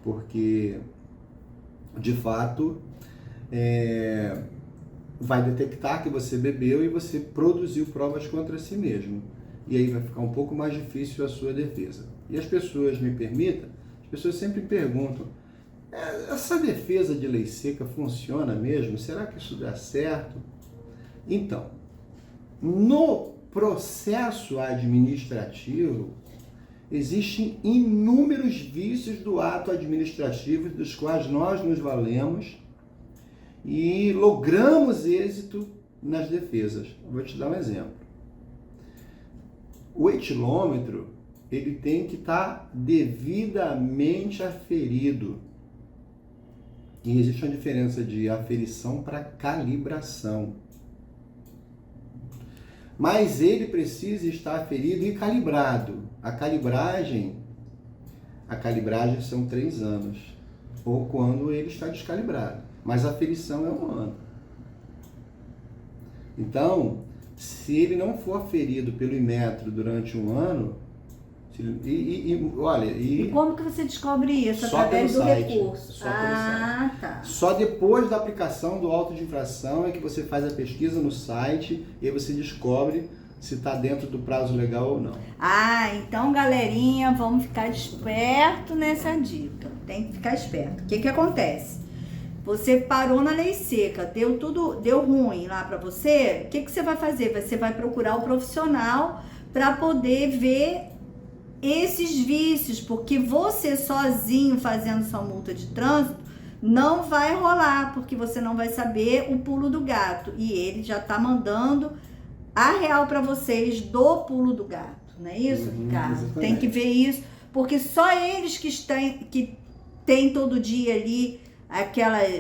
Porque, de fato, vai detectar que você bebeu e você produziu provas contra si mesmo. E aí vai ficar um pouco mais difícil a sua defesa. E as pessoas, me permitam, as pessoas sempre perguntam: essa defesa de lei seca funciona mesmo? Será que isso dá certo? Então, no processo administrativo, existem inúmeros vícios do ato administrativo dos quais nós nos valemos e logramos êxito nas defesas. Vou te dar um exemplo. O etilômetro, ele tem que estar devidamente aferido. E existe uma diferença de aferição para calibração. Mas ele precisa estar aferido e calibrado. A calibragem são 3 anos, ou quando ele está descalibrado. Mas a aferição é 1 ano. Então, se ele não for aferido pelo Inmetro durante 1 ano, E como que você descobre isso? Só Através do pelo site. recurso? Só pelo site. Tá. Só depois da aplicação do auto de infração é que você faz a pesquisa no site e aí você descobre se está dentro do prazo legal ou não. Então, galerinha, vamos ficar esperto nessa dica. Tem que ficar esperto. O que acontece? Você parou na lei seca, deu ruim lá para você, o que você vai fazer? Você vai procurar o profissional para poder ver esses vícios, porque você sozinho fazendo sua multa de trânsito não vai rolar, porque você não vai saber o pulo do gato. E ele já tá mandando a real para vocês do pulo do gato, não é isso, Ricardo? Exatamente. Tem que ver isso, porque só eles que tem todo dia ali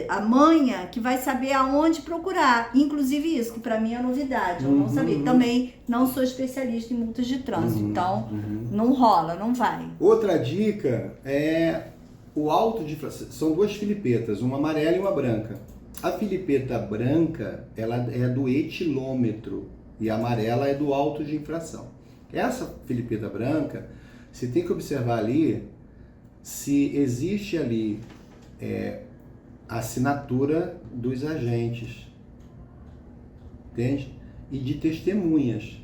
a manha que vai saber aonde procurar. Inclusive isso, que para mim é novidade, eu não sabia. Também não sou especialista em multas de trânsito, então não rola, não vai. Outra dica é o auto de infração. São 2 filipetas, uma amarela e uma branca. A filipeta branca, ela é do etilômetro e a amarela é do auto de infração. Essa filipeta branca, você tem que observar ali se existe ali a assinatura dos agentes, entende? E de testemunhas.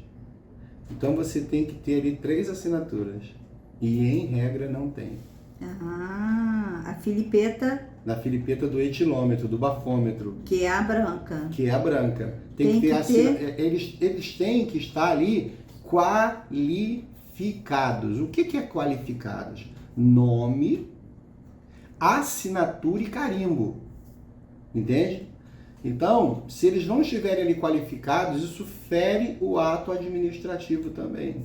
Então você tem que ter ali 3 assinaturas. E em regra não tem. A filipeta. Na filipeta do etilômetro, do bafômetro. Que é a branca. Que é a branca. Tem que ter. Eles têm que estar ali qualificados. O que é qualificados? Nome, assinatura e carimbo. Entende? Então, se eles não estiverem ali qualificados, isso fere o ato administrativo também.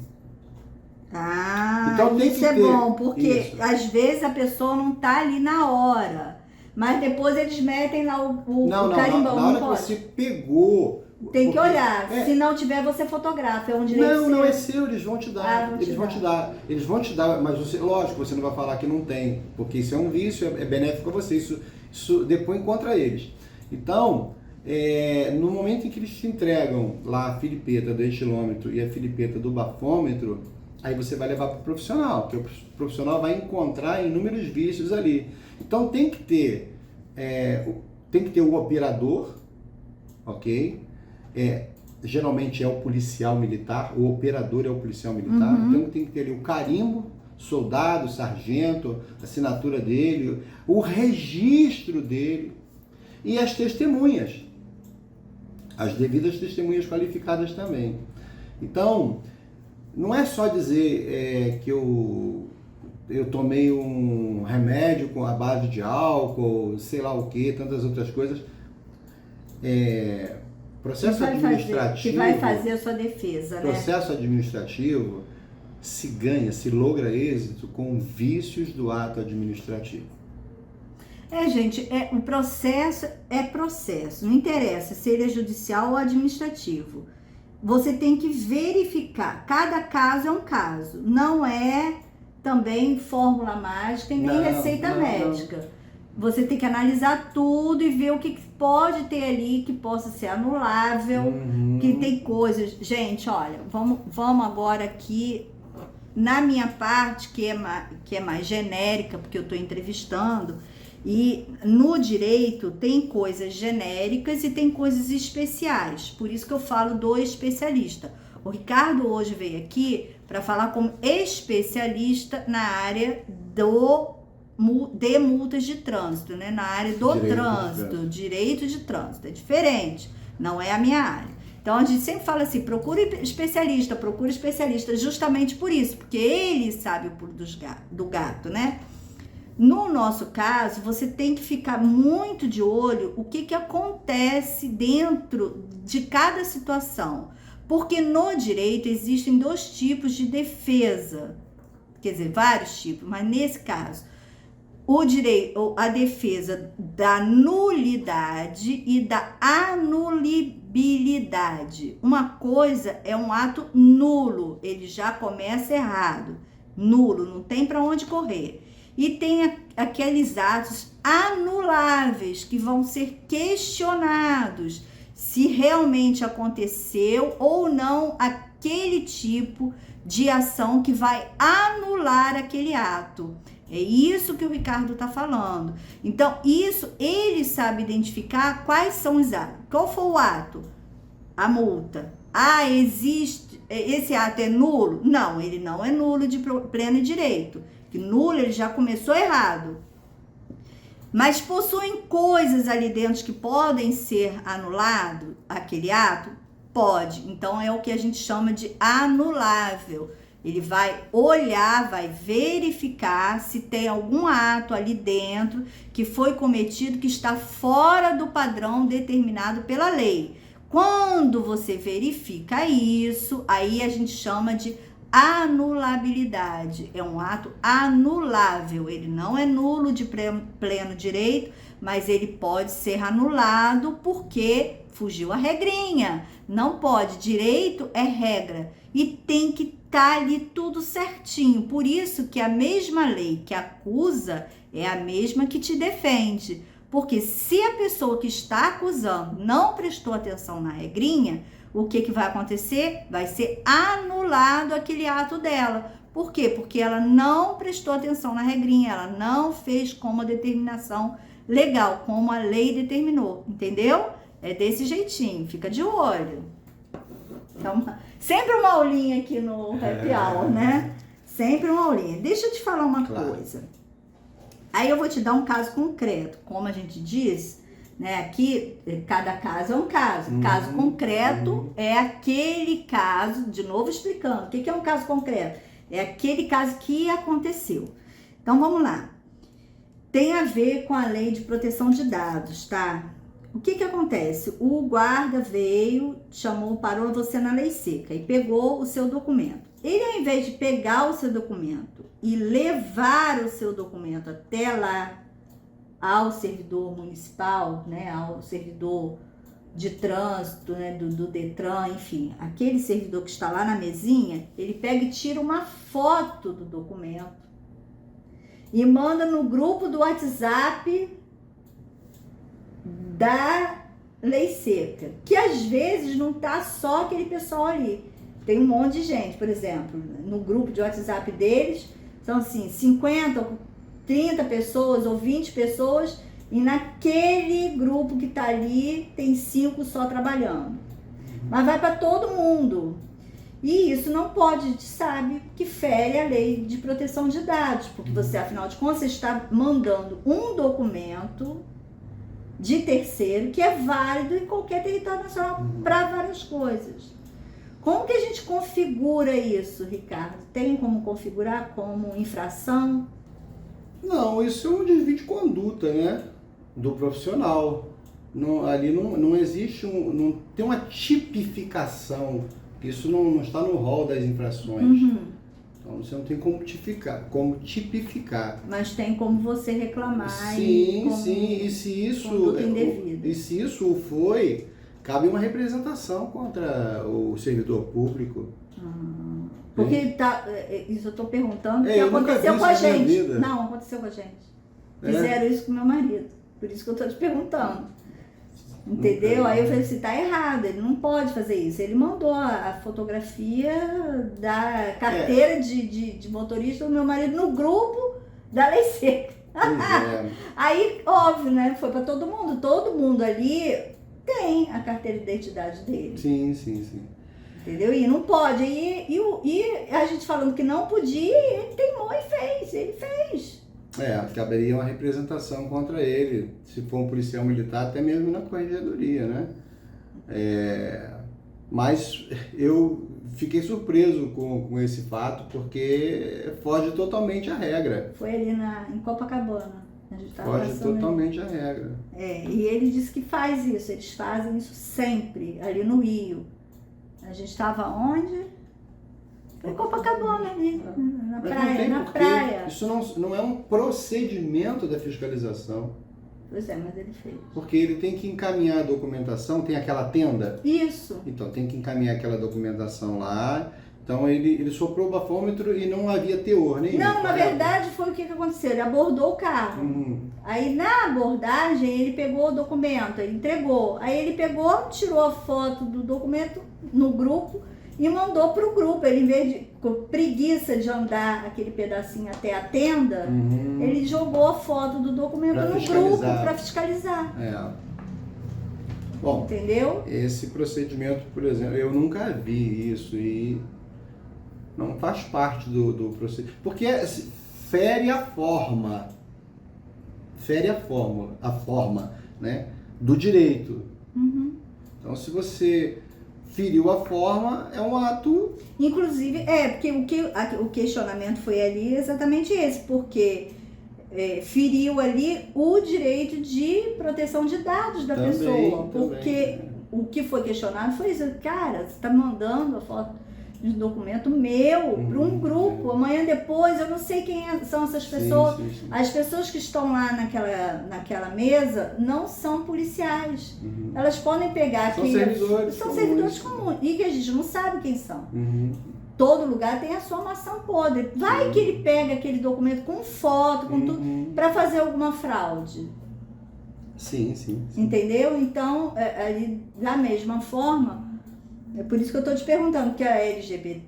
Então, isso é bom, porque às vezes a pessoa não está ali na hora, mas depois eles metem lá o carimbão. Na hora que você pegou... Tem que olhar, se não tiver você fotografa, é um direito seu. Não é seu, eles vão te dar, eles vão te dar, mas você, lógico, você não vai falar que não tem, porque isso é um vício, é benéfico a você, isso depõe contra eles. Então, no momento em que eles te entregam lá a filipeta do etilômetro e a filipeta do bafômetro, aí você vai levar para o profissional, que o profissional vai encontrar inúmeros vícios ali. Então tem que ter o operador, ok? Geralmente é o policial militar, o operador é o policial militar, então tem que ter ali o carimbo, soldado, sargento, assinatura dele, o registro dele e as testemunhas, as devidas testemunhas qualificadas também. Então, não é só dizer que eu tomei um remédio com a base de álcool, sei lá o que, tantas outras coisas. Processo administrativo... Que vai fazer a sua defesa, né? Processo administrativo se logra êxito com vícios do ato administrativo. Gente, o processo é processo, não interessa se ele é judicial ou administrativo. Você tem que verificar, cada caso é um caso, não é também fórmula mágica e nem receita médica. Você tem que analisar tudo e ver o que pode ter ali que possa ser anulável, que tem coisas... Gente, olha, vamos agora aqui na minha parte, que é mais genérica, porque eu estou entrevistando, e no direito tem coisas genéricas e tem coisas especiais, por isso que eu falo do especialista. O Ricardo hoje veio aqui para falar como especialista na área de multas de trânsito, né? Na área do direito de trânsito, é diferente, não é a minha área. Então a gente sempre fala assim, procure especialista, justamente por isso, porque ele sabe o pulo do gato, né? No nosso caso, você tem que ficar muito de olho o que acontece dentro de cada situação, porque no direito existem 2 tipos de defesa, quer dizer, vários tipos, mas nesse caso, a defesa da nulidade e da anulibilidade. Uma coisa é um ato nulo, ele já começa errado, nulo, não tem para onde correr. E tem aqueles atos anuláveis que vão ser questionados se realmente aconteceu ou não aquele tipo de ação que vai anular aquele ato. É isso que o Ricardo está falando. Então, ele sabe identificar quais são os atos. Qual foi o ato? A multa. Existe, esse ato é nulo? Não, ele não é nulo de pleno direito. Que nulo, ele já começou errado. Mas possuem coisas ali dentro que podem ser anulado, aquele ato? Pode. Então, é o que a gente chama de anulável. Ele vai olhar, vai verificar se tem algum ato ali dentro que foi cometido que está fora do padrão determinado pela lei. Quando você verifica isso, aí a gente chama de anulabilidade. É um ato anulável. Ele não é nulo de pleno direito, mas ele pode ser anulado porque fugiu a regrinha. Não pode. Direito é regra. E tem que estar ali tudo certinho. Por isso que a mesma lei que acusa é a mesma que te defende. Porque se a pessoa que está acusando não prestou atenção na regrinha, o que vai acontecer? Vai ser anulado aquele ato dela. Por quê? Porque ela não prestou atenção na regrinha, ela não fez como a determinação legal, como a lei determinou, entendeu? É desse jeitinho, fica de olho. Então, sempre uma aulinha aqui no Happy Hour, né? Sempre uma aulinha. Deixa eu te falar uma Claro. coisa. Aí eu vou te dar um caso concreto. Como a gente diz, né? Aqui, cada caso é um caso. Caso concreto é aquele caso, de novo explicando. O que é um caso concreto? É aquele caso que aconteceu. Então, vamos lá. Tem a ver com a lei de proteção de dados, tá? O que acontece? O guarda veio, chamou, parou você na lei seca e pegou o seu documento. Ele, ao invés de pegar o seu documento e levar o seu documento até lá ao servidor municipal, né, ao servidor de trânsito, né, do Detran, enfim, aquele servidor que está lá na mesinha, ele pega e tira uma foto do documento e manda no grupo do WhatsApp da lei seca, que às vezes não tá só aquele pessoal ali, tem um monte de gente. Por exemplo, no grupo de WhatsApp deles, são assim, 50, 30 pessoas ou 20 pessoas, e naquele grupo que tá ali, tem 5 só trabalhando. Mas vai para todo mundo. E isso não pode, a gente sabe que fere a lei de proteção de dados, porque você, afinal de contas, você está mandando um documento de terceiro que é válido em qualquer território nacional para várias coisas. Como que a gente configura isso, Ricardo? Tem como configurar como infração? Não, isso é um desvio de conduta, né? Do profissional. Ali não existe, não tem uma tipificação. Isso não está no rol das infrações. Então você não tem como tipificar. Mas tem como você reclamar. Sim, sim. E se isso foi, cabe uma representação contra o servidor público. Porque isso eu estou perguntando, que eu nunca aconteceu vi com a isso na minha gente. vida. Não, aconteceu com a gente. Fizeram isso com meu marido. Por isso que eu estou te perguntando. Entendeu? Aí eu falei assim, tá errado, ele não pode fazer isso. Ele mandou a fotografia da carteira de motorista do meu marido no grupo da lei seca. Aí, óbvio, né? Foi para todo mundo ali tem a carteira de identidade dele. Sim. Entendeu? E não pode. E a gente falando que não podia, ele teimou e ele fez. Caberia uma representação contra ele, se for um policial militar, até mesmo na corregedoria, né? Mas eu fiquei surpreso com esse fato, porque foge totalmente à regra. Foi ali em Copacabana. A gente tava Foge totalmente à regra. E ele disse que faz isso, eles fazem isso sempre, ali no Rio. A gente estava onde? Foi em Copacabana ali, na praia. Isso não é um procedimento da fiscalização. Pois é, mas ele fez. Porque ele tem que encaminhar a documentação, tem aquela tenda? Isso. Então, tem que encaminhar aquela documentação lá. Então, ele soprou o bafômetro e não havia teor nenhum. Não, na verdade, foi o que aconteceu. Ele abordou o carro. Aí, na abordagem, ele pegou o documento, ele entregou. Aí, ele pegou, tirou a foto do documento no grupo e mandou para o grupo. Ele, em vez de, com preguiça de andar aquele pedacinho até a tenda, ele jogou a foto do documento no grupo para fiscalizar. Bom, entendeu? Esse procedimento, por exemplo, eu nunca vi isso e não faz parte do procedimento. Porque fere a forma. Fere a forma, né, do direito. Então, se você feriu a forma, é um ato... Inclusive, porque o questionamento foi ali exatamente esse, porque feriu ali o direito de proteção de dados da pessoa. Porque o que foi questionado foi isso, cara, você está mandando a foto de um documento meu para um grupo, amanhã depois, eu não sei quem são essas pessoas. Sim. As pessoas que estão lá naquela mesa não são policiais. Elas podem pegar são servidores comuns e que a gente não sabe quem são. Todo lugar tem a sua maçã podre. Vai que ele pega aquele documento com foto, com tudo, para fazer alguma fraude. Sim. Entendeu? Então, ali, da mesma forma, é por isso que eu estou te perguntando, que a LGBD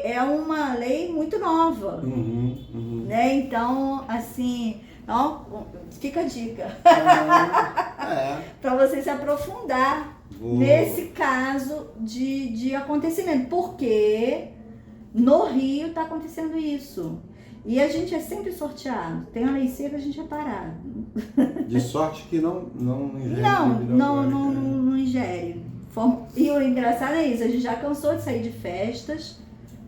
é uma lei muito nova. Né? Então, assim, fica a dica. Para você se aprofundar. nesse caso de acontecimento, porque no Rio está acontecendo isso. E a gente é sempre sorteado. Tem a lei seca, a gente é parado. De sorte que não ingere Não, bebida não, alcoólica, não, né? não ingere. E o engraçado é isso, a gente já cansou de sair de festas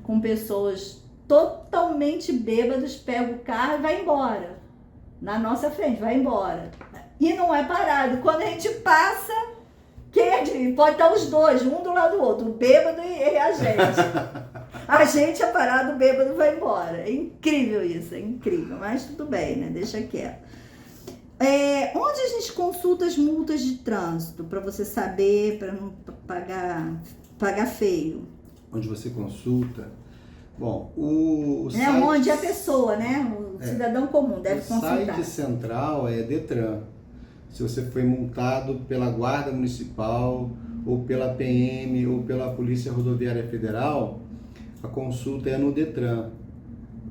com pessoas totalmente bêbadas, pega o carro e vai embora. Na nossa frente, vai embora. E não é parado. Quando a gente passa, quem é que pode estar os dois, um do lado do outro, o bêbado e a gente. A gente é parado, o bêbado vai embora. É incrível isso, é incrível. Mas tudo bem, né? Deixa quieto. Onde a gente consulta as multas de trânsito para você saber, para não pagar feio? Onde você consulta. Bom, o site... Onde a pessoa, né? O cidadão comum deve consultar. O site central é Detran. Se você foi multado pela Guarda Municipal, ou pela PM, ou pela Polícia Rodoviária Federal, a consulta é no Detran.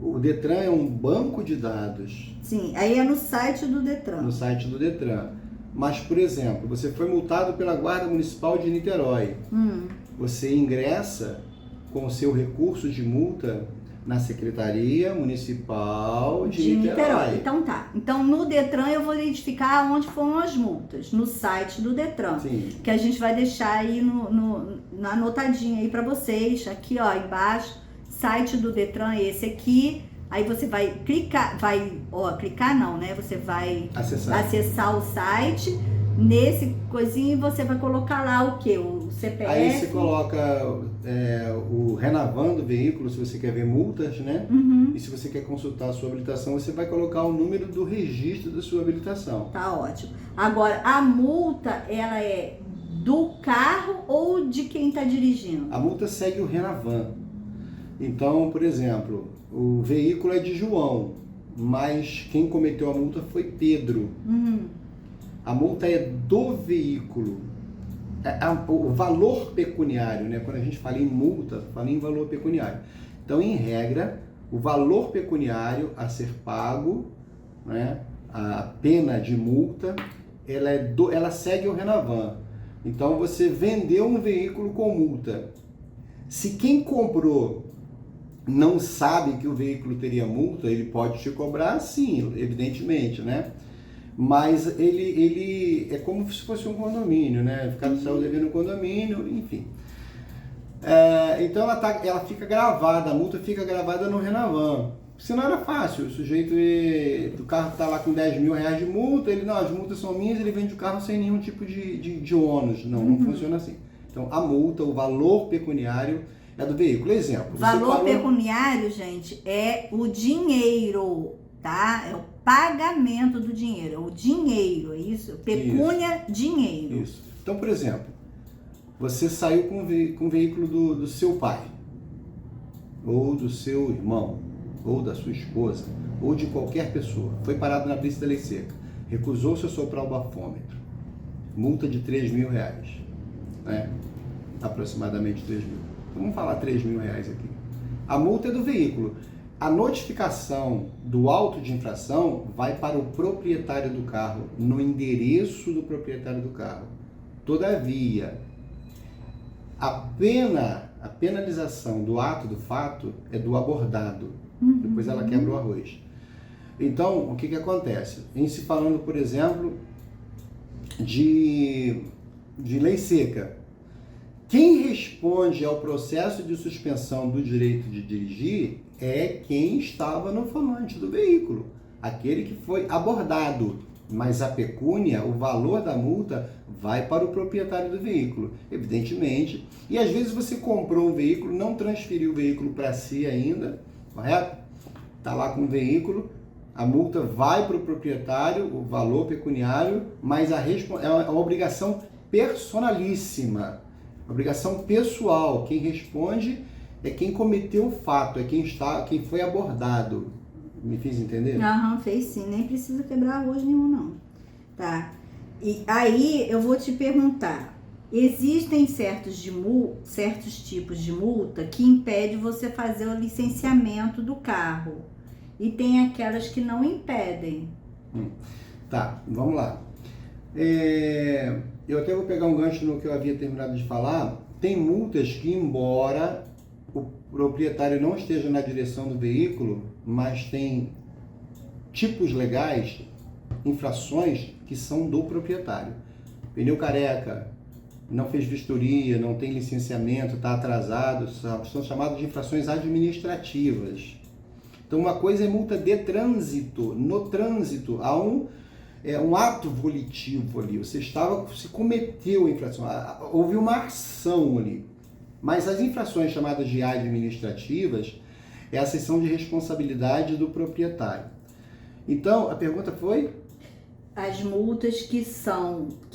O Detran é um banco de dados. Sim, aí é no site do Detran. No site do Detran. Mas, por exemplo, você foi multado pela Guarda Municipal de Niterói. Você ingressa com o seu recurso de multa na Secretaria Municipal de Niterói. Então tá. Então no Detran eu vou identificar onde foram as multas. No site do Detran. Sim. Que a gente vai deixar aí na anotadinha aí para vocês. Aqui, ó, embaixo. Site do Detran, esse aqui. Aí você vai clicar, clicar não, né? Você vai acessar o site. Nesse coisinho você vai colocar lá o quê? O CPF. Aí você coloca o Renavan do veículo, se você quer ver multas, né? E se você quer consultar a sua habilitação, você vai colocar o número do registro da sua habilitação. Tá ótimo. Agora, a multa, ela é do carro ou de quem está dirigindo? A multa segue o Renavan. Então, por exemplo, o veículo é de João, mas quem cometeu a multa foi Pedro. A multa é do veículo. O valor pecuniário, né? Quando a gente fala em multa, fala em valor pecuniário. Então, em regra, o valor pecuniário a ser pago, né? A pena de multa, ela segue o Renavan. Então, você vendeu um veículo com multa. Se quem comprou não sabe que o veículo teria multa, ele pode te cobrar sim, evidentemente, né? Mas ele é como se fosse um condomínio, né? Ficar saiu devendo um condomínio, enfim. Então ela fica gravada, a multa fica gravada no Renavan. Senão era fácil, o sujeito, o carro está lá com 10 mil reais de multa, as multas são minhas, ele vende o carro sem nenhum tipo de ônus. Não funciona assim. Então a multa, o valor pecuniário é do veículo. Exemplo. Valor pecuniário, gente, é o dinheiro, tá? É o pagamento do dinheiro, é o dinheiro, é isso? Pecúnia, isso. Dinheiro. Isso. Então, por exemplo, você saiu com o veículo do seu pai, ou do seu irmão, ou da sua esposa, ou de qualquer pessoa. Foi parado na blitz da lei seca. Recusou-se a soprar o bafômetro. Multa de 3 mil reais. Né? Aproximadamente 3 mil. Vamos falar 3 mil reais aqui. A multa é do veículo. A notificação do auto de infração vai para o proprietário do carro, no endereço do proprietário do carro. Todavia, a penalização do ato do fato é do abordado. Depois ela quebra o arroz. Então, o que acontece? Em se falando, por exemplo, de lei seca, quem responde ao processo de suspensão do direito de dirigir é quem estava no volante do veículo, aquele que foi abordado. Mas a pecúnia, o valor da multa, vai para o proprietário do veículo, evidentemente. E às vezes você comprou um veículo, não transferiu o veículo para si ainda, correto? Está lá com o veículo, a multa vai para o proprietário, o valor pecuniário, mas é uma obrigação personalíssima, obrigação pessoal. Quem responde é quem cometeu o fato, é quem foi abordado. Me fiz entender? Fez sim, nem precisa quebrar arroz nenhum não, tá? E aí eu vou te perguntar, existem certos tipos de multa que impedem você fazer o licenciamento do carro e tem aquelas que não impedem. Tá, vamos lá. Eu até vou pegar um gancho no que eu havia terminado de falar. Tem multas que, embora o proprietário não esteja na direção do veículo, mas tem tipos legais, infrações que são do proprietário. Pneu careca, não fez vistoria, não tem licenciamento, está atrasado, são chamadas de infrações administrativas. Então, uma coisa é multa de trânsito. No trânsito, há um ato volitivo ali. Você cometeu a infração, houve uma ação ali. Mas as infrações chamadas de administrativas é a seção de responsabilidade do proprietário. Então, a pergunta foi? As multas que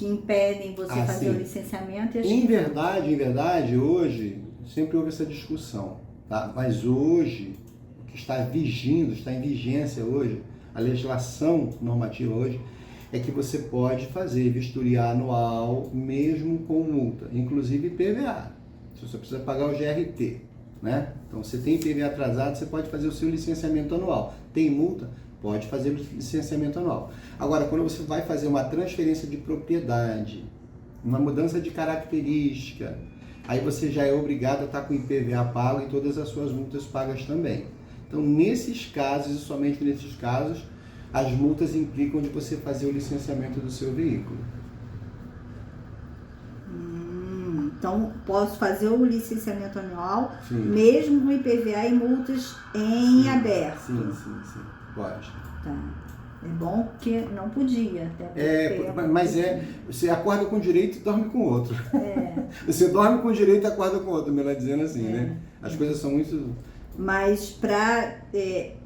impedem você fazer sim. o licenciamento e as Em verdade, hoje, sempre houve essa discussão, tá? Mas hoje, o que está em vigência hoje, a legislação normativa hoje, é que você pode fazer vistoria anual mesmo com multa, inclusive IPVA. Você precisa pagar o GRT, né? Então, você tem IPVA atrasado, você pode fazer o seu licenciamento anual. Tem multa? Pode fazer o licenciamento anual. Agora, quando você vai fazer uma transferência de propriedade, uma mudança de característica, aí você já é obrigado a estar com o IPVA pago e todas as suas multas pagas também. Então, nesses casos, e somente nesses casos, as multas implicam de você fazer o licenciamento do seu veículo. Então, posso fazer o licenciamento anual, Sim. mesmo com IPVA e multas em aberto? Sim, pode. Tá. É bom que não podia. Até você acorda com um direito e dorme com o outro. Você dorme com o direito e acorda com o outro, melhor dizendo assim, né? As coisas são muito... Mas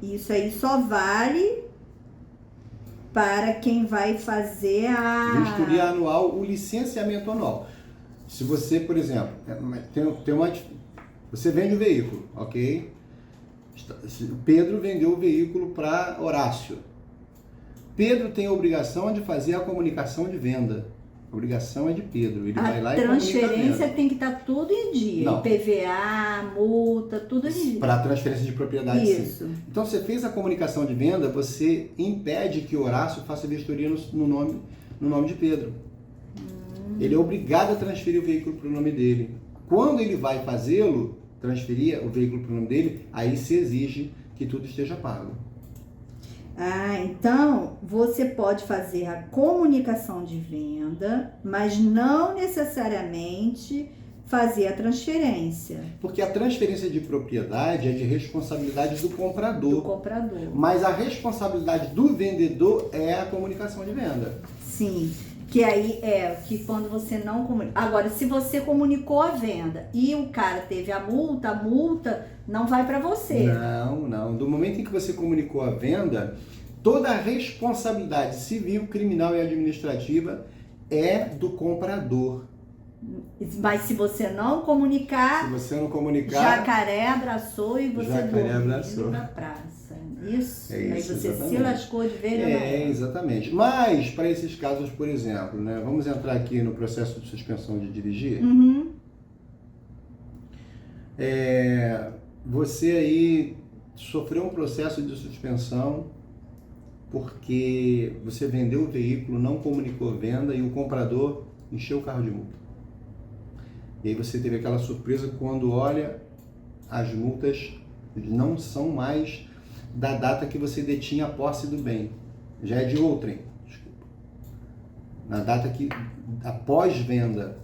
isso aí só vale para quem vai fazer vistoria anual, o licenciamento anual. Se você, por exemplo, você vende o veículo, ok? Pedro vendeu o veículo para Horácio. Pedro tem a obrigação de fazer a comunicação de venda. A obrigação é de Pedro. Ele vai lá e comunica a transferência venda. tem que estar tudo em dia. Não. IPVA, multa, tudo em dia. Para transferência de propriedade, isso. Sim. Então, você fez a comunicação de venda, você impede que Horácio faça vistoria no nome de Pedro. Ele é obrigado a transferir o veículo para o nome dele. Quando ele vai fazê-lo, transferir o veículo para o nome dele, aí se exige que tudo esteja pago. Então você pode fazer a comunicação de venda, mas não necessariamente fazer a transferência. Porque a transferência de propriedade é de responsabilidade do comprador. Mas a responsabilidade do vendedor é a comunicação de venda. Sim. Que aí que quando você não comunica. Agora, se você comunicou a venda e o cara teve a multa não vai para você. Não. Do momento em que você comunicou a venda, toda a responsabilidade civil, criminal e administrativa é do comprador. Mas se você não comunicar, jacaré abraçou e você dormiu na praça. Isso? Aí você exatamente. Se lascou de ver. Exatamente. Mas, para esses casos, por exemplo, né, vamos entrar aqui no processo de suspensão de dirigir. Uhum. Você aí sofreu um processo de suspensão porque você vendeu o veículo, não comunicou a venda e o comprador encheu o carro de multa. E aí você teve aquela surpresa quando olha, as multas não são mais da data que você detinha a posse do bem. Já é de outrem, desculpa. Na data após venda.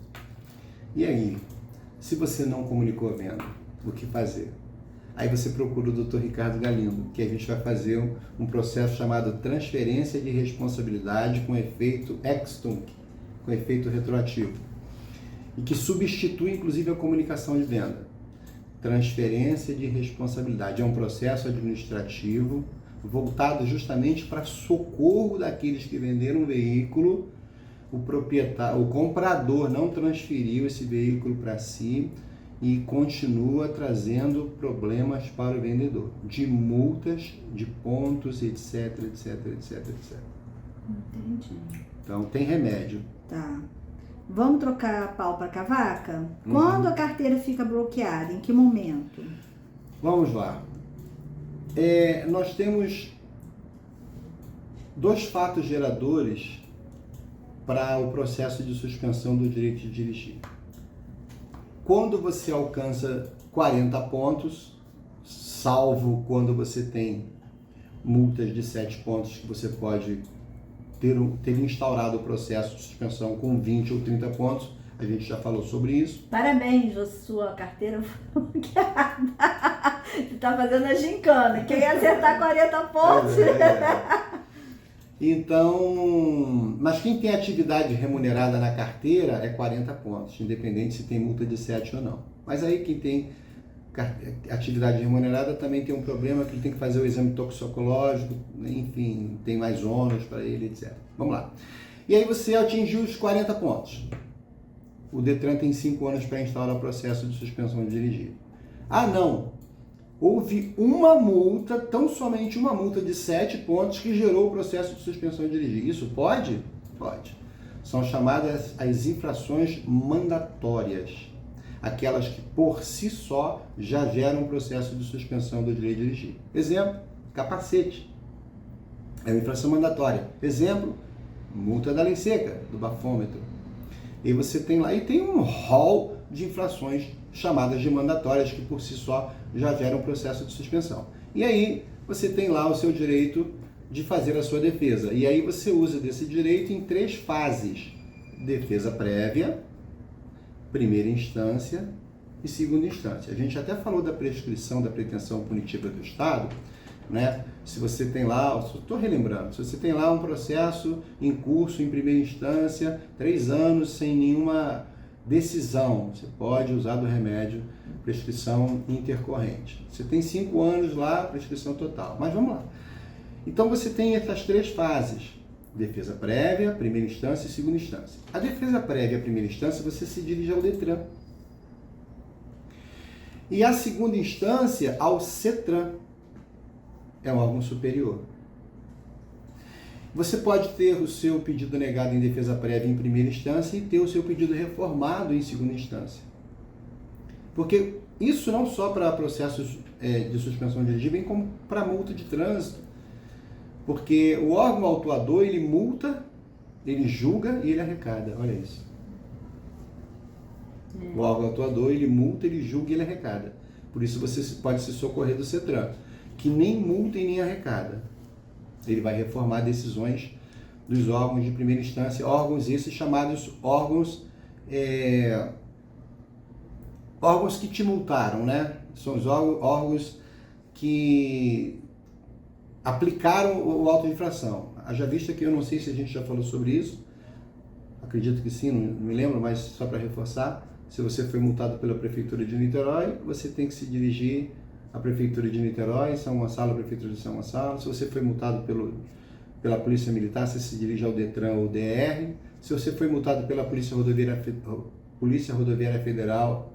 E aí, se você não comunicou a venda, o que fazer? Aí você procura o Dr. Ricardo Galindo, que a gente vai fazer um processo chamado transferência de responsabilidade com efeito ex-tunc, com efeito retroativo, e que substitui inclusive a comunicação de venda. Transferência de responsabilidade é um processo administrativo voltado justamente para socorro daqueles que venderam o veículo. O comprador não transferiu esse veículo para si e continua trazendo problemas para o vendedor, de multas, de pontos, etc. Entendi. Então tem remédio. Tá. Vamos trocar pau para cavaca? Quando a carteira fica bloqueada? Em que momento? Vamos lá. Nós temos 2 fatos geradores para o processo de suspensão do direito de dirigir. Quando você alcança 40 pontos, salvo quando você tem multas de 7 pontos, que você pode ter instaurado o processo de suspensão com 20 ou 30 pontos, a gente já falou sobre isso. Parabéns, sua carteira foi bloqueada. Você está fazendo a gincana. Quem acertar 40 pontos... Então, mas quem tem atividade remunerada na carteira é 40 pontos, independente se tem multa de 7 ou não. Mas aí quem tem atividade remunerada também tem um problema, que ele tem que fazer o exame toxicológico, enfim, tem mais ônus para ele, etc. Vamos lá. E aí você atingiu os 40 pontos. O Detran tem 5 anos para instaurar o processo de suspensão de dirigir. Ah, não! Houve uma multa, tão somente uma multa de 7 pontos que gerou o processo de suspensão de dirigir. Isso pode? Pode. São chamadas as infrações mandatórias. Aquelas que por si só já geram um processo de suspensão do direito de dirigir. Exemplo, capacete. É uma infração mandatória. Exemplo, multa da lei seca, do bafômetro. E você tem lá, e tem um rol de infrações chamadas de mandatórias, que por si só já geram um processo de suspensão. E aí você tem lá o seu direito de fazer a sua defesa. E aí você usa desse direito em 3 fases: defesa prévia, primeira instância e segunda instância. A gente até falou da prescrição da pretensão punitiva do Estado, né? Se você tem lá, estou relembrando, se você tem lá um processo em curso em primeira instância, 3 anos sem nenhuma decisão, você pode usar do remédio prescrição intercorrente. Você tem 5 anos lá, prescrição total. Mas vamos lá. Então você tem essas 3 fases: defesa prévia, primeira instância e segunda instância. A defesa prévia e a primeira instância, você se dirige ao Detran. E a segunda instância ao CETRAN. É um órgão superior. Você pode ter o seu pedido negado em defesa prévia em primeira instância e ter o seu pedido reformado em segunda instância. Porque isso não só para processos de suspensão de dirigir, bem como para multa de trânsito. Porque o órgão autuador, ele multa, ele julga e ele arrecada. Olha isso. O órgão autuador, ele multa, ele julga e ele arrecada. Por isso você pode se socorrer do CETRAN, que nem multa e nem arrecada. Ele vai reformar decisões dos órgãos de primeira instância, órgãos esses chamados órgãos que te multaram, né? São os órgãos que aplicaram o auto de infração. Haja vista que eu não sei se a gente já falou sobre isso, acredito que sim, não me lembro, mas só para reforçar, se você foi multado pela Prefeitura de Niterói, você tem que se dirigir à Prefeitura de Niterói, São Gonçalo, Prefeitura de São Gonçalo. Se você foi multado pela Polícia Militar, você se dirige ao Detran ou DR. Se você foi multado pela Polícia Rodoviária Federal,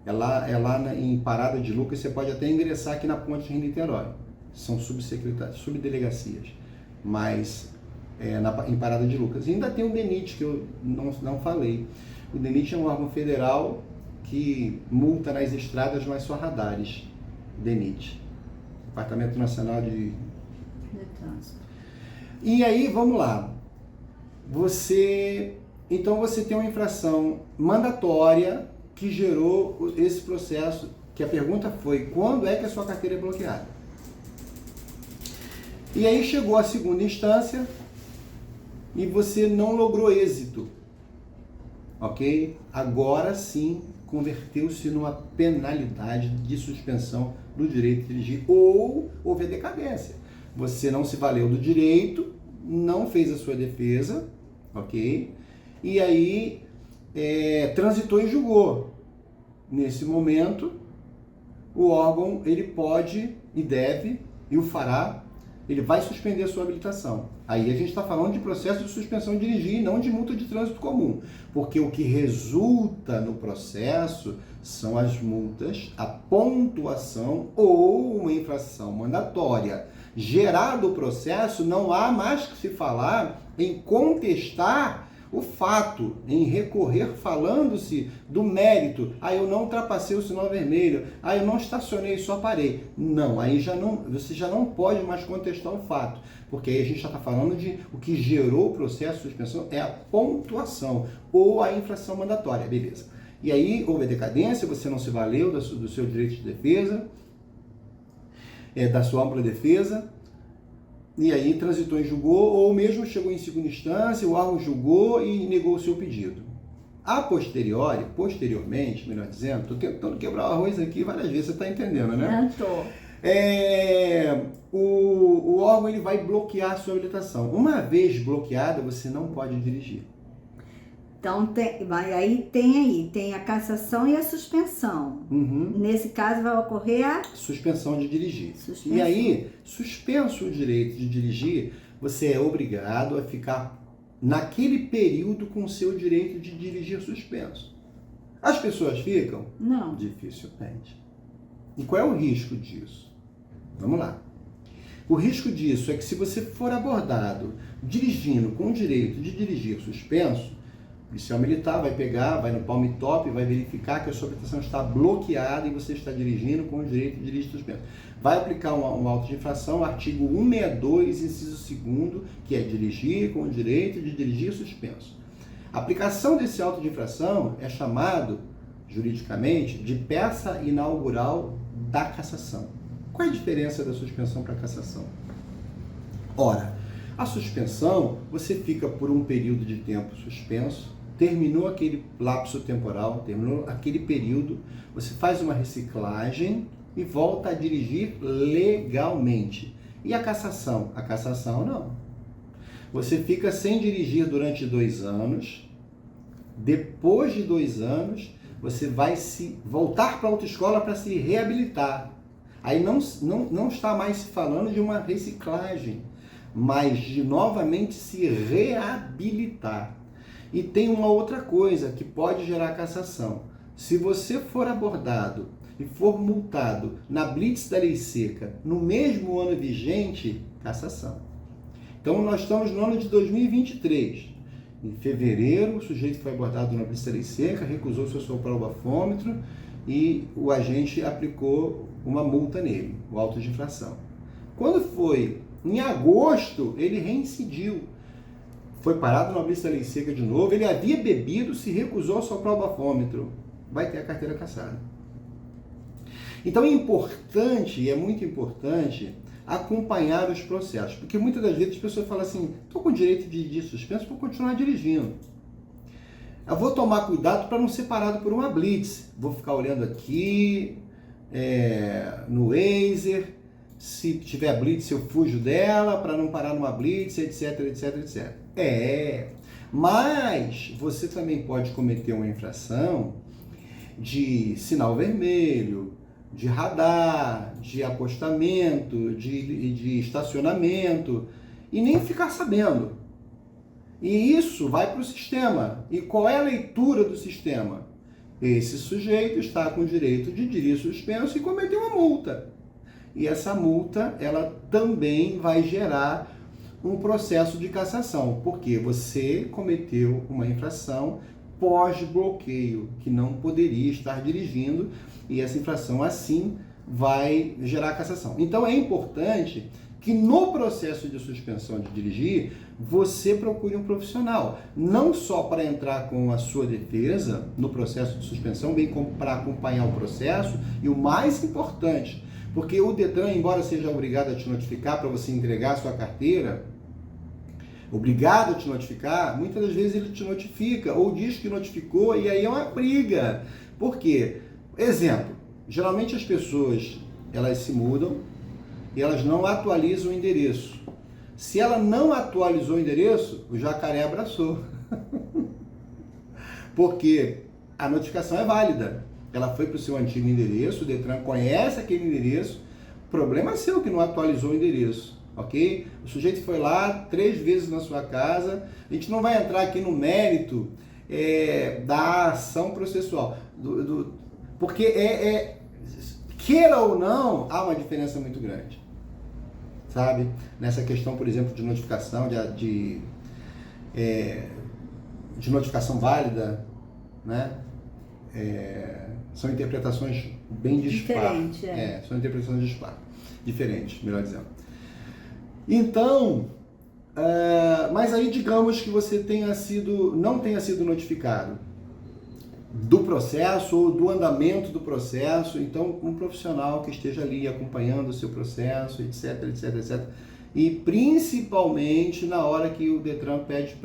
é lá em Parada de Lucas, você pode até ingressar aqui na Ponte em Niterói. São subdelegacias, mas em Parada de Lucas. E ainda tem o DENIT, que eu não falei. O DENIT é um órgão federal que multa nas estradas, mas só radares. DENIT, Departamento Nacional de Trânsito. E aí, vamos lá. Então você tem uma infração mandatória que gerou esse processo, que a pergunta foi: quando é que a sua carteira é bloqueada? E aí chegou a segunda instância e você não logrou êxito, ok? Agora sim converteu-se numa penalidade de suspensão do direito de dirigir, ou houve a decadência. Você não se valeu do direito, não fez a sua defesa, ok? E aí transitou e julgou. Nesse momento, o órgão, ele pode e deve, e o fará, ele vai suspender a sua habilitação. Aí a gente está falando de processo de suspensão de dirigir e não de multa de trânsito comum, porque o que resulta no processo são as multas, a pontuação ou uma infração mandatória. Gerado o processo, não há mais que se falar em contestar O fato em recorrer falando-se do mérito, eu não ultrapassei o sinal vermelho, eu não estacionei, só parei. Não, você já não pode mais contestar o fato, porque aí a gente já está falando de o que gerou o processo de suspensão é a pontuação ou a infração mandatória, beleza. E aí houve a decadência, você não se valeu do seu direito de defesa, da sua ampla defesa, e aí transitou e julgou, ou mesmo chegou em segunda instância, o órgão julgou e negou o seu pedido. Posteriormente, melhor dizendo, estou tentando quebrar o arroz aqui várias vezes, você está entendendo, né? O órgão ele vai bloquear a sua habilitação. Uma vez bloqueada, você não pode dirigir. Então, tem a cassação e a suspensão. Uhum. Nesse caso, vai ocorrer a suspensão de dirigir. E aí, suspenso o direito de dirigir, você é obrigado a ficar naquele período com o seu direito de dirigir suspenso. As pessoas ficam? Não. Dificilmente. E qual é o risco disso? Vamos lá. O risco disso é que se você for abordado dirigindo com o direito de dirigir suspenso, o policial militar vai pegar, vai no palm top, vai verificar que a sua habilitação está bloqueada e você está dirigindo com o direito de dirigir suspenso. Vai aplicar um auto de infração, artigo 162, inciso 2º, que é dirigir com o direito de dirigir suspenso. A aplicação desse auto de infração é chamado, juridicamente, de peça inaugural da cassação. Qual é a diferença da suspensão para a cassação? Ora, a suspensão, você fica por um período de tempo suspenso, terminou aquele lapso temporal, terminou aquele período, você faz uma reciclagem e volta a dirigir legalmente. E a cassação? A cassação não. Você fica sem dirigir durante 2 anos, depois de 2 anos, você vai voltar para a autoescola para se reabilitar. Aí não está mais se falando de uma reciclagem, mas de novamente se reabilitar. E tem uma outra coisa que pode gerar cassação. Se você for abordado e for multado na blitz da lei seca no mesmo ano vigente, cassação. Então nós estamos no ano de 2023. Em fevereiro, o sujeito foi abordado na blitz da lei seca, recusou seu sopralbafômetro e o agente aplicou uma multa nele, o auto de infração. Quando foi em agosto, ele reincidiu. Foi parado na blitz da lei seca de novo, ele havia bebido, se recusou a soprar o bafômetro. Vai ter a carteira cassada. Então é importante, é muito importante, acompanhar os processos. Porque muitas das vezes as pessoas falam assim, estou com direito de suspenso, vou continuar dirigindo. Eu vou tomar cuidado para não ser parado por uma blitz. Vou ficar olhando aqui, no Waze, se tiver blitz eu fujo dela para não parar numa blitz, etc, etc, etc. Mas você também pode cometer uma infração de sinal vermelho, de radar, de apostamento, de estacionamento e nem ficar sabendo. E isso vai para o sistema. E qual é a leitura do sistema? Esse sujeito está com o direito de dirigir suspenso e cometeu uma multa. E essa multa, ela também vai gerar um processo de cassação, porque você cometeu uma infração pós-bloqueio, que não poderia estar dirigindo, e essa infração, assim, vai gerar cassação. Então, é importante que no processo de suspensão de dirigir, você procure um profissional, não só para entrar com a sua defesa no processo de suspensão, bem como para acompanhar o processo, e o mais importante, porque o Detran, embora seja obrigado a te notificar para você entregar a sua carteira, obrigado a te notificar, muitas das vezes ele te notifica, ou diz que notificou, e aí é uma briga. Por quê? Exemplo, geralmente as pessoas, elas se mudam e elas não atualizam o endereço. Se ela não atualizou o endereço, o jacaré abraçou. Porque a notificação é válida. Ela foi para o seu antigo endereço, o Detran conhece aquele endereço, problema seu que não atualizou o endereço, ok? O sujeito foi lá 3 vezes na sua casa, a gente não vai entrar aqui no mérito da ação processual, porque queira ou não, há uma diferença muito grande, sabe? Nessa questão, por exemplo, de notificação, de notificação válida, né? São interpretações bem dispares. Diferente, são interpretações diferentes, melhor dizendo. Então, mas aí digamos que você não tenha sido notificado do processo ou do andamento do processo, então um profissional que esteja ali acompanhando o seu processo, etc, etc, etc. E principalmente na hora que o Detran pede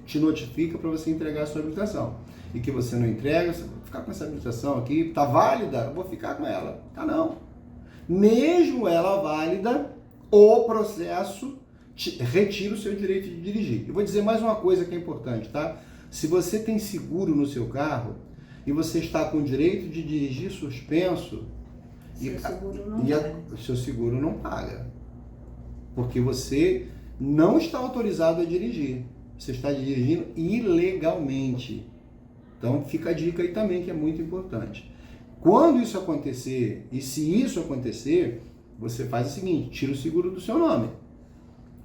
te notifica para você entregar a sua habilitação. E que você não entrega, você vai ficar com essa habilitação aqui, tá válida? Eu vou ficar com ela. Tá não. Mesmo ela válida, o processo retira o seu direito de dirigir. Eu vou dizer mais uma coisa que é importante, tá? Se você tem seguro no seu carro e você está com o direito de dirigir suspenso, o seu seguro não paga. Porque você não está autorizado a dirigir. Você está dirigindo ilegalmente. Então fica a dica aí também, que é muito importante. Quando isso acontecer, e se isso acontecer, você faz o seguinte, tira o seguro do seu nome.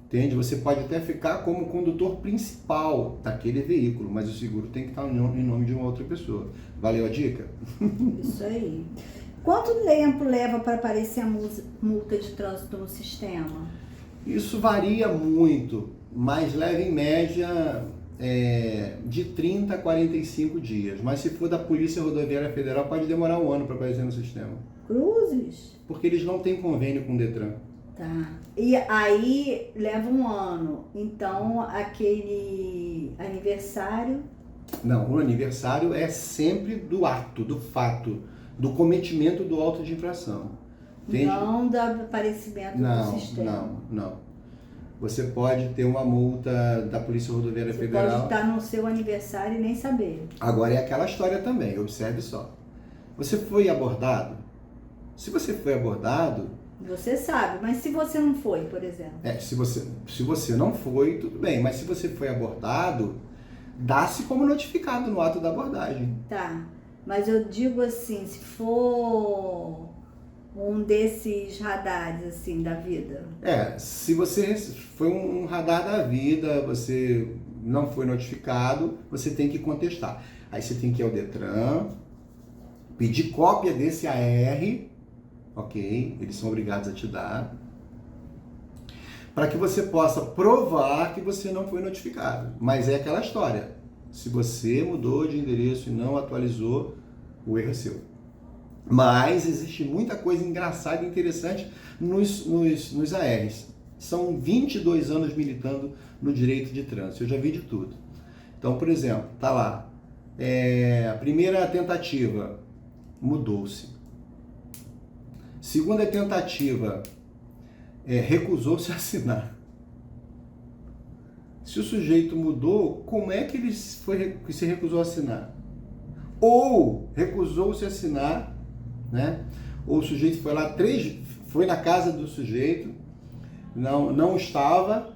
Entende? Você pode até ficar como condutor principal daquele veículo, mas o seguro tem que estar em nome de uma outra pessoa. Valeu a dica? Isso aí. Quanto tempo leva para aparecer a multa de trânsito no sistema? Isso varia muito, mas leva em média de 30 a 45 dias. Mas se for da Polícia Rodoviária Federal, pode demorar um ano para aparecer no sistema. Cruzes? Porque eles não têm convênio com o Detran. Tá. E aí leva um ano. Então, aquele aniversário... Não, o aniversário é sempre do ato, do fato, do cometimento do auto de infração. Entende? Não do aparecimento do sistema. Não. Você pode ter uma multa da Polícia Rodoviária Federal. Você pode estar no seu aniversário e nem saber. Agora é aquela história também, observe só. Você foi abordado? Se você foi abordado... Você sabe, mas se você não foi, por exemplo? Se você não foi, tudo bem. Mas se você foi abordado, dá-se como notificado no ato da abordagem. Tá, mas eu digo assim, se for um desses radares, assim, da vida. Se você foi um radar da vida, você não foi notificado, você tem que contestar. Aí você tem que ir ao Detran, pedir cópia desse AR, ok? Eles são obrigados a te dar, para que você possa provar que você não foi notificado. Mas é aquela história, se você mudou de endereço e não atualizou, o erro é seu. Mas existe muita coisa engraçada e interessante nos ARs. São 22 anos militando no direito de trânsito, eu já vi de tudo. Então, por exemplo, tá lá, a primeira tentativa mudou-se. Segunda tentativa, recusou-se a assinar. Se o sujeito mudou, como é que ele se recusou a assinar? Ou recusou-se a assinar, né? Ou o sujeito foi lá, foi na casa do sujeito, não estava,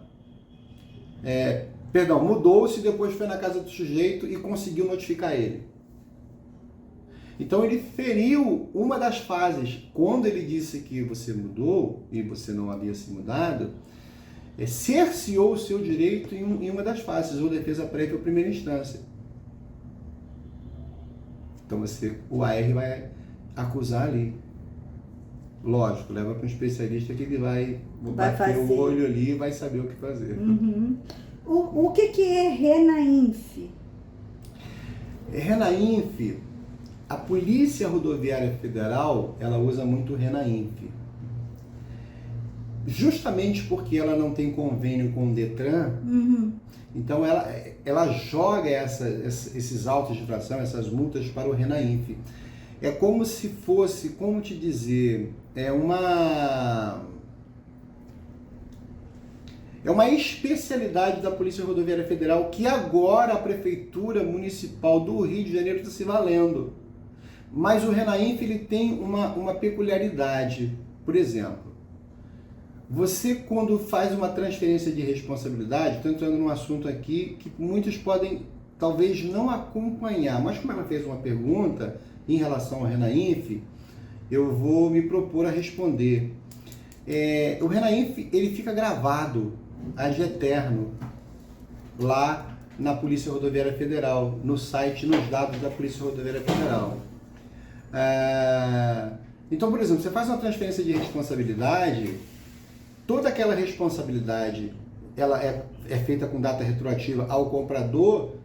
mudou-se, depois foi na casa do sujeito e conseguiu notificar ele. Então ele feriu uma das fases. Quando ele disse que você mudou e você não havia se mudado, cerceou o seu direito em uma das fases, ou defesa prévia ou primeira instância. Então o AR vai acusar ali. Lógico, leva para um especialista que ele vai bater o olho ali e vai saber o que fazer. Uhum. O que é RENAINF? RENAINF, a Polícia Rodoviária Federal, ela usa muito o RENAINF. Justamente porque ela não tem convênio com o Detran, então ela joga esses autos de infração, essas multas para o RENAINF. É como se fosse, como te dizer, é uma especialidade da Polícia Rodoviária Federal que agora a Prefeitura Municipal do Rio de Janeiro está se valendo. Mas o RENAINF ele tem uma peculiaridade. Por exemplo, você quando faz uma transferência de responsabilidade, estou entrando num assunto aqui que muitos podem talvez não acompanhar, mas como ela fez uma pergunta em relação ao RENAINF, eu vou me propor a responder. O RENAINF ele fica gravado ad eterno lá na Polícia Rodoviária Federal, no site, nos dados da Polícia Rodoviária Federal. Então, por exemplo, você faz uma transferência de responsabilidade, toda aquela responsabilidade ela é feita com data retroativa ao comprador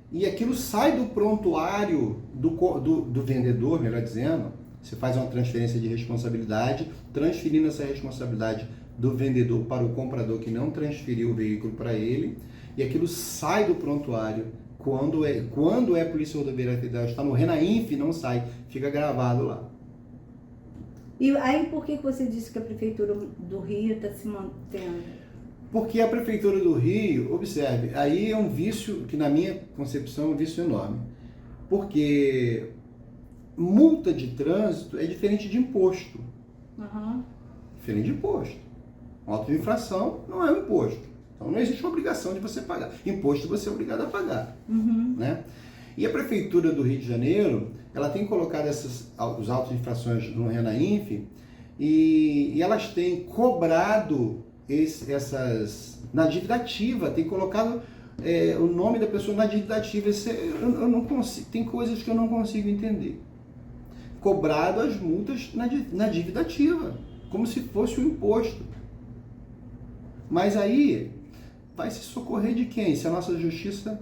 e aquilo sai do prontuário do vendedor, melhor dizendo. Você faz uma transferência de responsabilidade, transferindo essa responsabilidade do vendedor para o comprador que não transferiu o veículo para ele, e aquilo sai do prontuário. Quando é Polícia Rodoviária Federal, está no RENAINF, não sai, fica gravado lá. E aí por que você disse que a Prefeitura do Rio está se mantendo? Porque a Prefeitura do Rio, observe, aí é um vício que na minha concepção é um vício enorme. Porque multa de trânsito é diferente de imposto. Uhum. Diferente de imposto. Auto de infração não é um imposto. Então não existe uma obrigação de você pagar. Imposto você é obrigado a pagar. Uhum. Né? E a Prefeitura do Rio de Janeiro, ela tem colocado os autos de infrações no RENAINF e elas têm cobrado na dívida ativa, tem colocado o nome da pessoa na dívida ativa. Eu não consigo, tem coisas que eu não consigo entender. Cobrado as multas na dívida ativa, como se fosse um imposto. Mas aí, vai se socorrer de quem? Se a nossa justiça...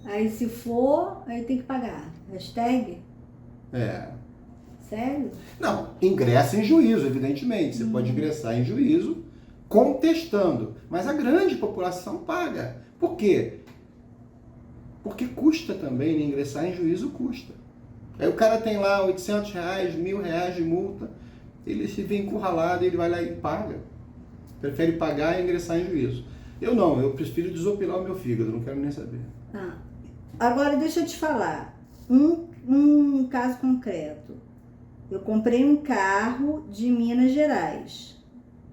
Aí se for, aí tem que pagar. Hashtag? Sério? Não, ingressa em juízo, evidentemente. Você pode ingressar em juízo contestando. Mas a grande população paga. Por quê? Porque custa também, ingressar em juízo custa. Aí o cara tem lá R$800, R$1.000 de multa, ele se vê encurralado, ele vai lá e paga. Prefere pagar e ingressar em juízo. Eu não, eu prefiro desopilar o meu fígado, não quero nem saber. Agora deixa eu te falar, um caso concreto. Eu comprei um carro de Minas Gerais.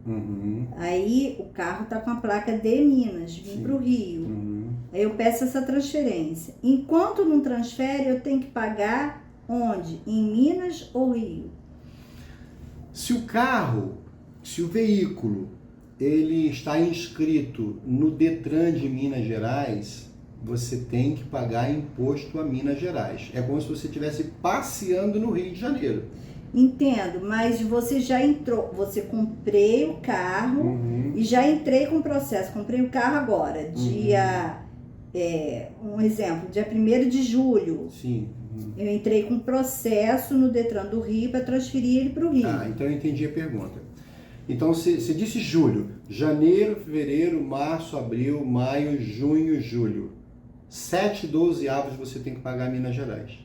Uhum. Aí o carro tá com a placa de Minas, vim para o Rio. Uhum. Aí eu peço essa transferência. Enquanto não transfere, eu tenho que pagar onde? Em Minas ou Rio? Se o veículo, ele está inscrito no Detran de Minas Gerais, você tem que pagar imposto a Minas Gerais. É como se você estivesse passeando no Rio de Janeiro. Entendo, mas você já entrou, você comprei o carro e já entrei com o processo. Comprei o carro agora, dia, um exemplo, dia 1º de julho. Sim. Eu entrei com processo no Detran do Rio para transferir ele para o Rio. Então eu entendi a pergunta. Então você disse julho, janeiro, fevereiro, março, abril, maio, junho, julho. 7/12 você tem que pagar Minas Gerais.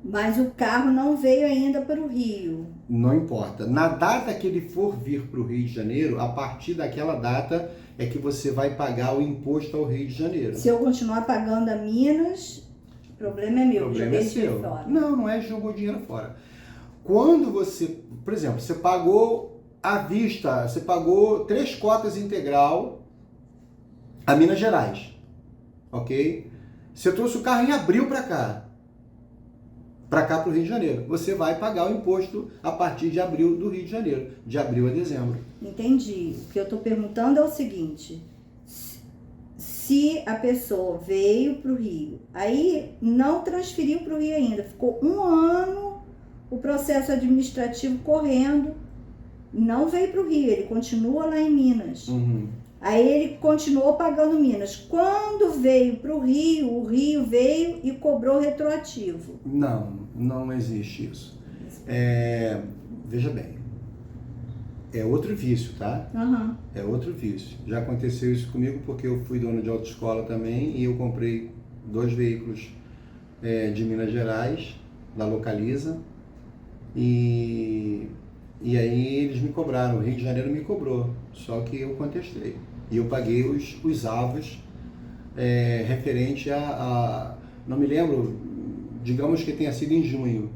Mas o carro não veio ainda para o Rio. Não importa. Na data que ele for vir para o Rio de Janeiro, a partir daquela data é que você vai pagar o imposto ao Rio de Janeiro. Se eu continuar pagando a Minas, o problema é meu. O problema é seu. Fora. Não é jogou dinheiro fora. Quando você, por exemplo, você pagou à vista, você pagou 3 cotas integral a Minas Gerais, ok? Você trouxe o carro em abril para cá para o Rio de Janeiro. Você vai pagar o imposto a partir de abril do Rio de Janeiro, de abril a dezembro. Entendi. O que eu estou perguntando é o seguinte: se a pessoa veio para o Rio, aí não transferiu para o Rio ainda, ficou 1 ano o processo administrativo correndo, não veio para o Rio, ele continua lá em Minas. Aí ele continuou pagando Minas. Quando veio para o Rio veio e cobrou retroativo. Não existe isso. Veja bem, é outro vício, tá? É outro vício. Já aconteceu isso comigo porque eu fui dono de autoescola também e eu comprei 2 veículos de Minas Gerais, da Localiza, e aí eles me cobraram, o Rio de Janeiro me cobrou, só que eu contestei. E eu paguei os avos referente não me lembro, digamos que tenha sido em junho.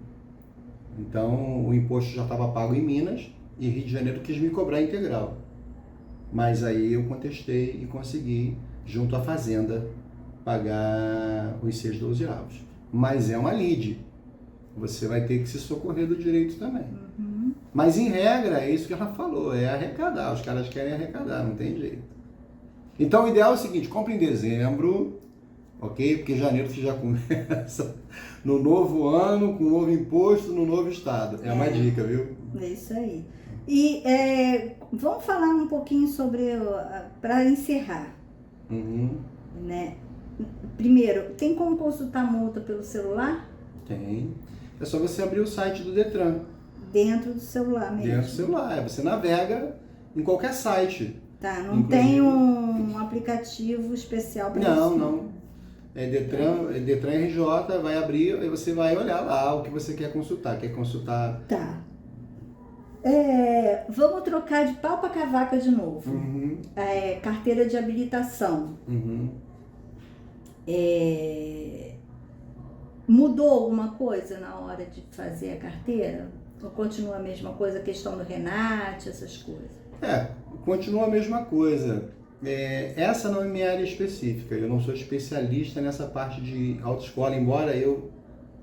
Então o imposto já estava pago em Minas e Rio de Janeiro quis me cobrar integral. Mas aí eu contestei e consegui, junto à Fazenda, pagar os 6/12 avos. Mas é uma lide. Você vai ter que se socorrer do direito também. Mas em regra, é isso que ela falou, é arrecadar. Os caras querem arrecadar, não tem jeito. Então o ideal é o seguinte, compre em dezembro, ok? Porque janeiro você já começa no novo ano, com novo imposto, no novo estado. É uma dica, viu? É isso aí. E vamos falar um pouquinho sobre, para encerrar, né? Primeiro, tem como consultar multa pelo celular? Tem. É só você abrir o site do Detran. Dentro do celular mesmo? Dentro do celular. Você navega em qualquer site. Tá, não tem um aplicativo especial para isso? Não. É Detran RJ, vai abrir e você vai olhar lá o que você quer consultar. Quer consultar... Tá. Vamos trocar de pau para cavaca de novo. Carteira de habilitação. Mudou alguma coisa na hora de fazer a carteira? Ou continua a mesma coisa, a questão do RENAT, essas coisas? Continua a mesma coisa. Essa não é minha área específica, eu não sou especialista nessa parte de autoescola, embora eu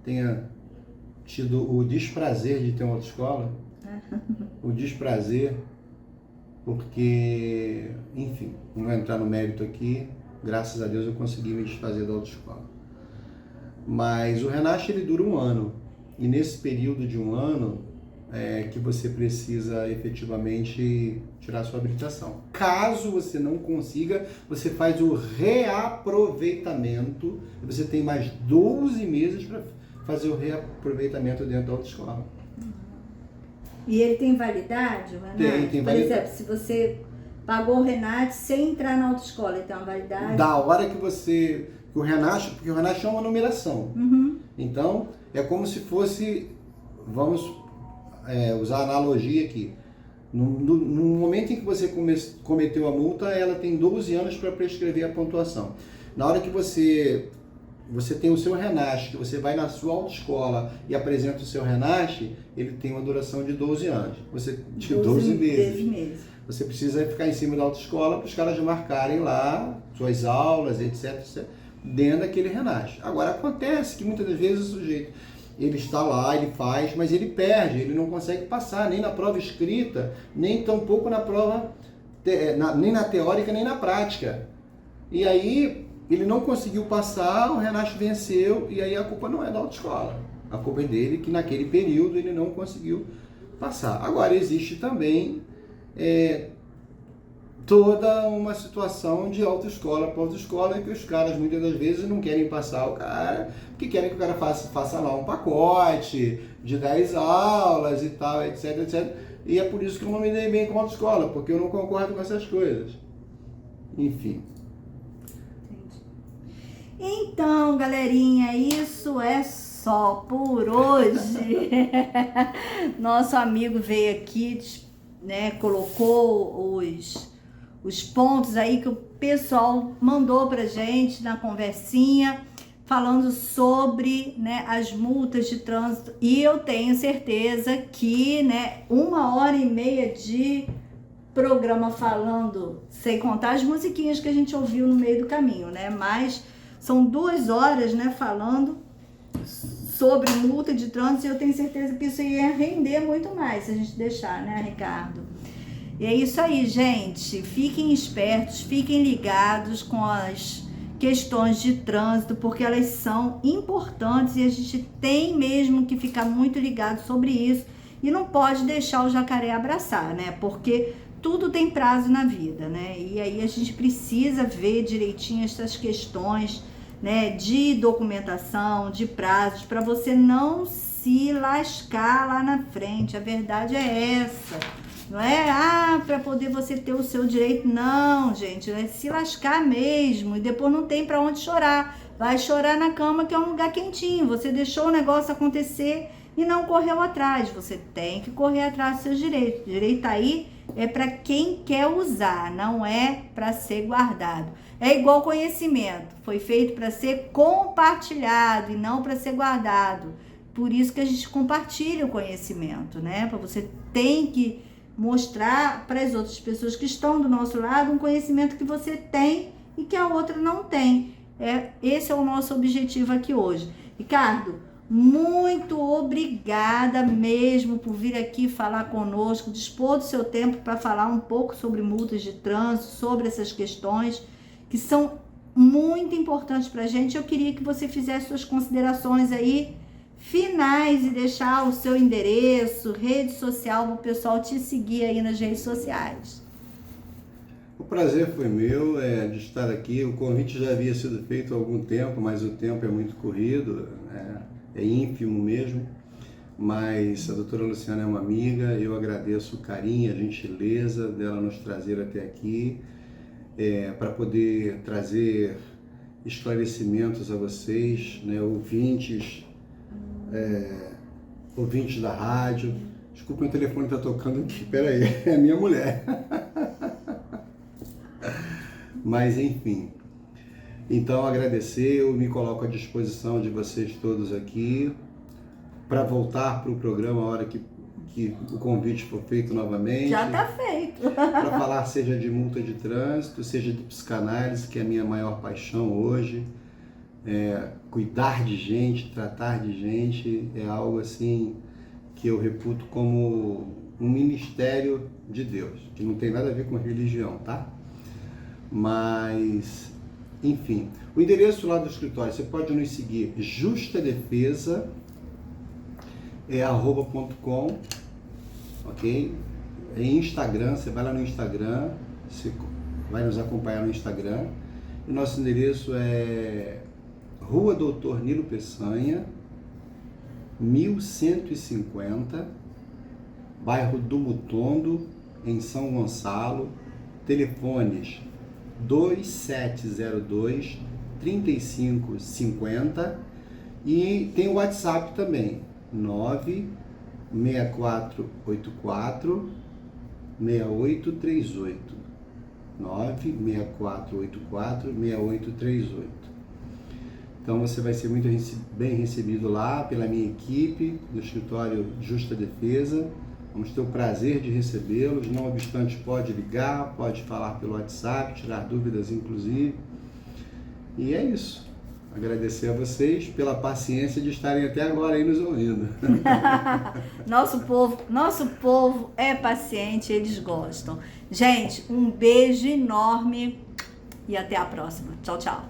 tenha tido o desprazer de ter uma autoescola, o desprazer, porque, enfim, não vou entrar no mérito aqui, graças a Deus eu consegui me desfazer da autoescola. Mas o RENAT ele dura 1 ano, e nesse período de 1 ano que você precisa efetivamente tirar sua habilitação. Caso você não consiga, você faz o reaproveitamento, e você tem mais 12 meses para fazer o reaproveitamento dentro da autoescola. E ele tem validade, o RENAT? Tem Por exemplo, se você pagou o RENAT sem entrar na autoescola, ele tem uma validade? Da hora que você... porque o RENAT é uma numeração. Então, é como se fosse... Vamos usar a analogia aqui. No momento em que você cometeu a multa, ela tem 12 anos para prescrever a pontuação. Na hora que você tem o seu RENAT, que você vai na sua autoescola e apresenta o seu RENAT, ele tem uma duração de 12 anos. De 12 meses. Você precisa ficar em cima da autoescola para os caras marcarem lá suas aulas, etc, dentro daquele RENAT. Agora, acontece que muitas das vezes o sujeito, ele está lá, ele faz, mas ele perde, ele não consegue passar, nem na prova escrita, nem tampouco na prova, nem na teórica, nem na prática. E aí, ele não conseguiu passar, o RENAT venceu, e aí a culpa não é da autoescola. A culpa é dele, que naquele período ele não conseguiu passar. Agora, existe também toda uma situação de autoescola para autoescola, que os caras muitas das vezes não querem passar o cara, porque querem que o cara faça lá um pacote de 10 aulas e tal, etc, etc. E é por isso que eu não me dei bem com a autoescola, porque eu não concordo com essas coisas. Enfim. Então, galerinha, isso é só por hoje. Nosso amigo veio aqui, né, colocou os pontos aí que o pessoal mandou pra gente na conversinha, falando sobre, né, as multas de trânsito, e eu tenho certeza que, né, 1h30 de programa falando, sem contar as musiquinhas que a gente ouviu no meio do caminho, né, mas são 2 horas, né, falando sobre multa de trânsito, e eu tenho certeza que isso ia render muito mais se a gente deixar, né, Ricardo? E é isso aí, gente. Fiquem espertos, fiquem ligados com as questões de trânsito, porque elas são importantes e a gente tem mesmo que ficar muito ligado sobre isso e não pode deixar o jacaré abraçar, né? Porque tudo tem prazo na vida, né? E aí a gente precisa ver direitinho essas questões, né, de documentação, de prazos, para você não se lascar lá na frente. A verdade é essa. Não é, para poder você ter o seu direito. Não, gente, é se lascar mesmo. E depois não tem para onde chorar. Vai chorar na cama, que é um lugar quentinho. Você deixou o negócio acontecer e não correu atrás. Você tem que correr atrás dos seus direitos. O direito aí é para quem quer usar, não é para ser guardado. É igual conhecimento. Foi feito para ser compartilhado e não para ser guardado. Por isso que a gente compartilha o conhecimento, né? Para você tem que mostrar para as outras pessoas que estão do nosso lado um conhecimento que você tem e que a outra não tem. Esse é o nosso objetivo aqui hoje. Ricardo, Muito obrigada mesmo por vir aqui falar conosco, dispor do seu tempo para falar um pouco sobre multas de trânsito, sobre essas questões que são muito importantes para a gente. Eu queria que você fizesse suas considerações aí finais e deixar o seu endereço, rede social, para o pessoal te seguir aí nas redes sociais. O prazer foi meu de estar aqui. O convite já havia sido feito há algum tempo, mas o tempo é muito corrido, é ínfimo mesmo. Mas a doutora Luciana é uma amiga, eu agradeço o carinho, a gentileza dela nos trazer até aqui, para poder trazer esclarecimentos a vocês, né, ouvintes da rádio. Desculpa, meu telefone está tocando aqui, peraí, é a minha mulher. Mas enfim, então agradecer, eu me coloco à disposição de vocês todos aqui para voltar para o programa a hora que o convite for feito novamente. Já está feito. Para falar seja de multa de trânsito, seja de psicanálise, que é a minha maior paixão hoje. Cuidar de gente, tratar de gente é algo assim que eu reputo como um ministério de Deus, que não tem nada a ver com religião, tá? Mas, enfim, o endereço lá do escritório, você pode nos seguir, justadefesa, @.com, ok? Em Instagram, você vai lá no Instagram, você vai nos acompanhar no Instagram. O nosso endereço é Rua Doutor Nilo Peçanha, 1150, bairro do Mutondo, em São Gonçalo. Telefones 2702-3550 e tem o WhatsApp também, 96484-6838, 96484-6838. Então você vai ser muito bem recebido lá pela minha equipe do escritório Justa Defesa. Vamos ter o prazer de recebê-los, não obstante pode ligar, pode falar pelo WhatsApp, tirar dúvidas inclusive. E é isso. Agradecer a vocês pela paciência de estarem até agora aí nos ouvindo. Nosso povo é paciente, eles gostam. Gente, um beijo enorme e até a próxima. Tchau, tchau.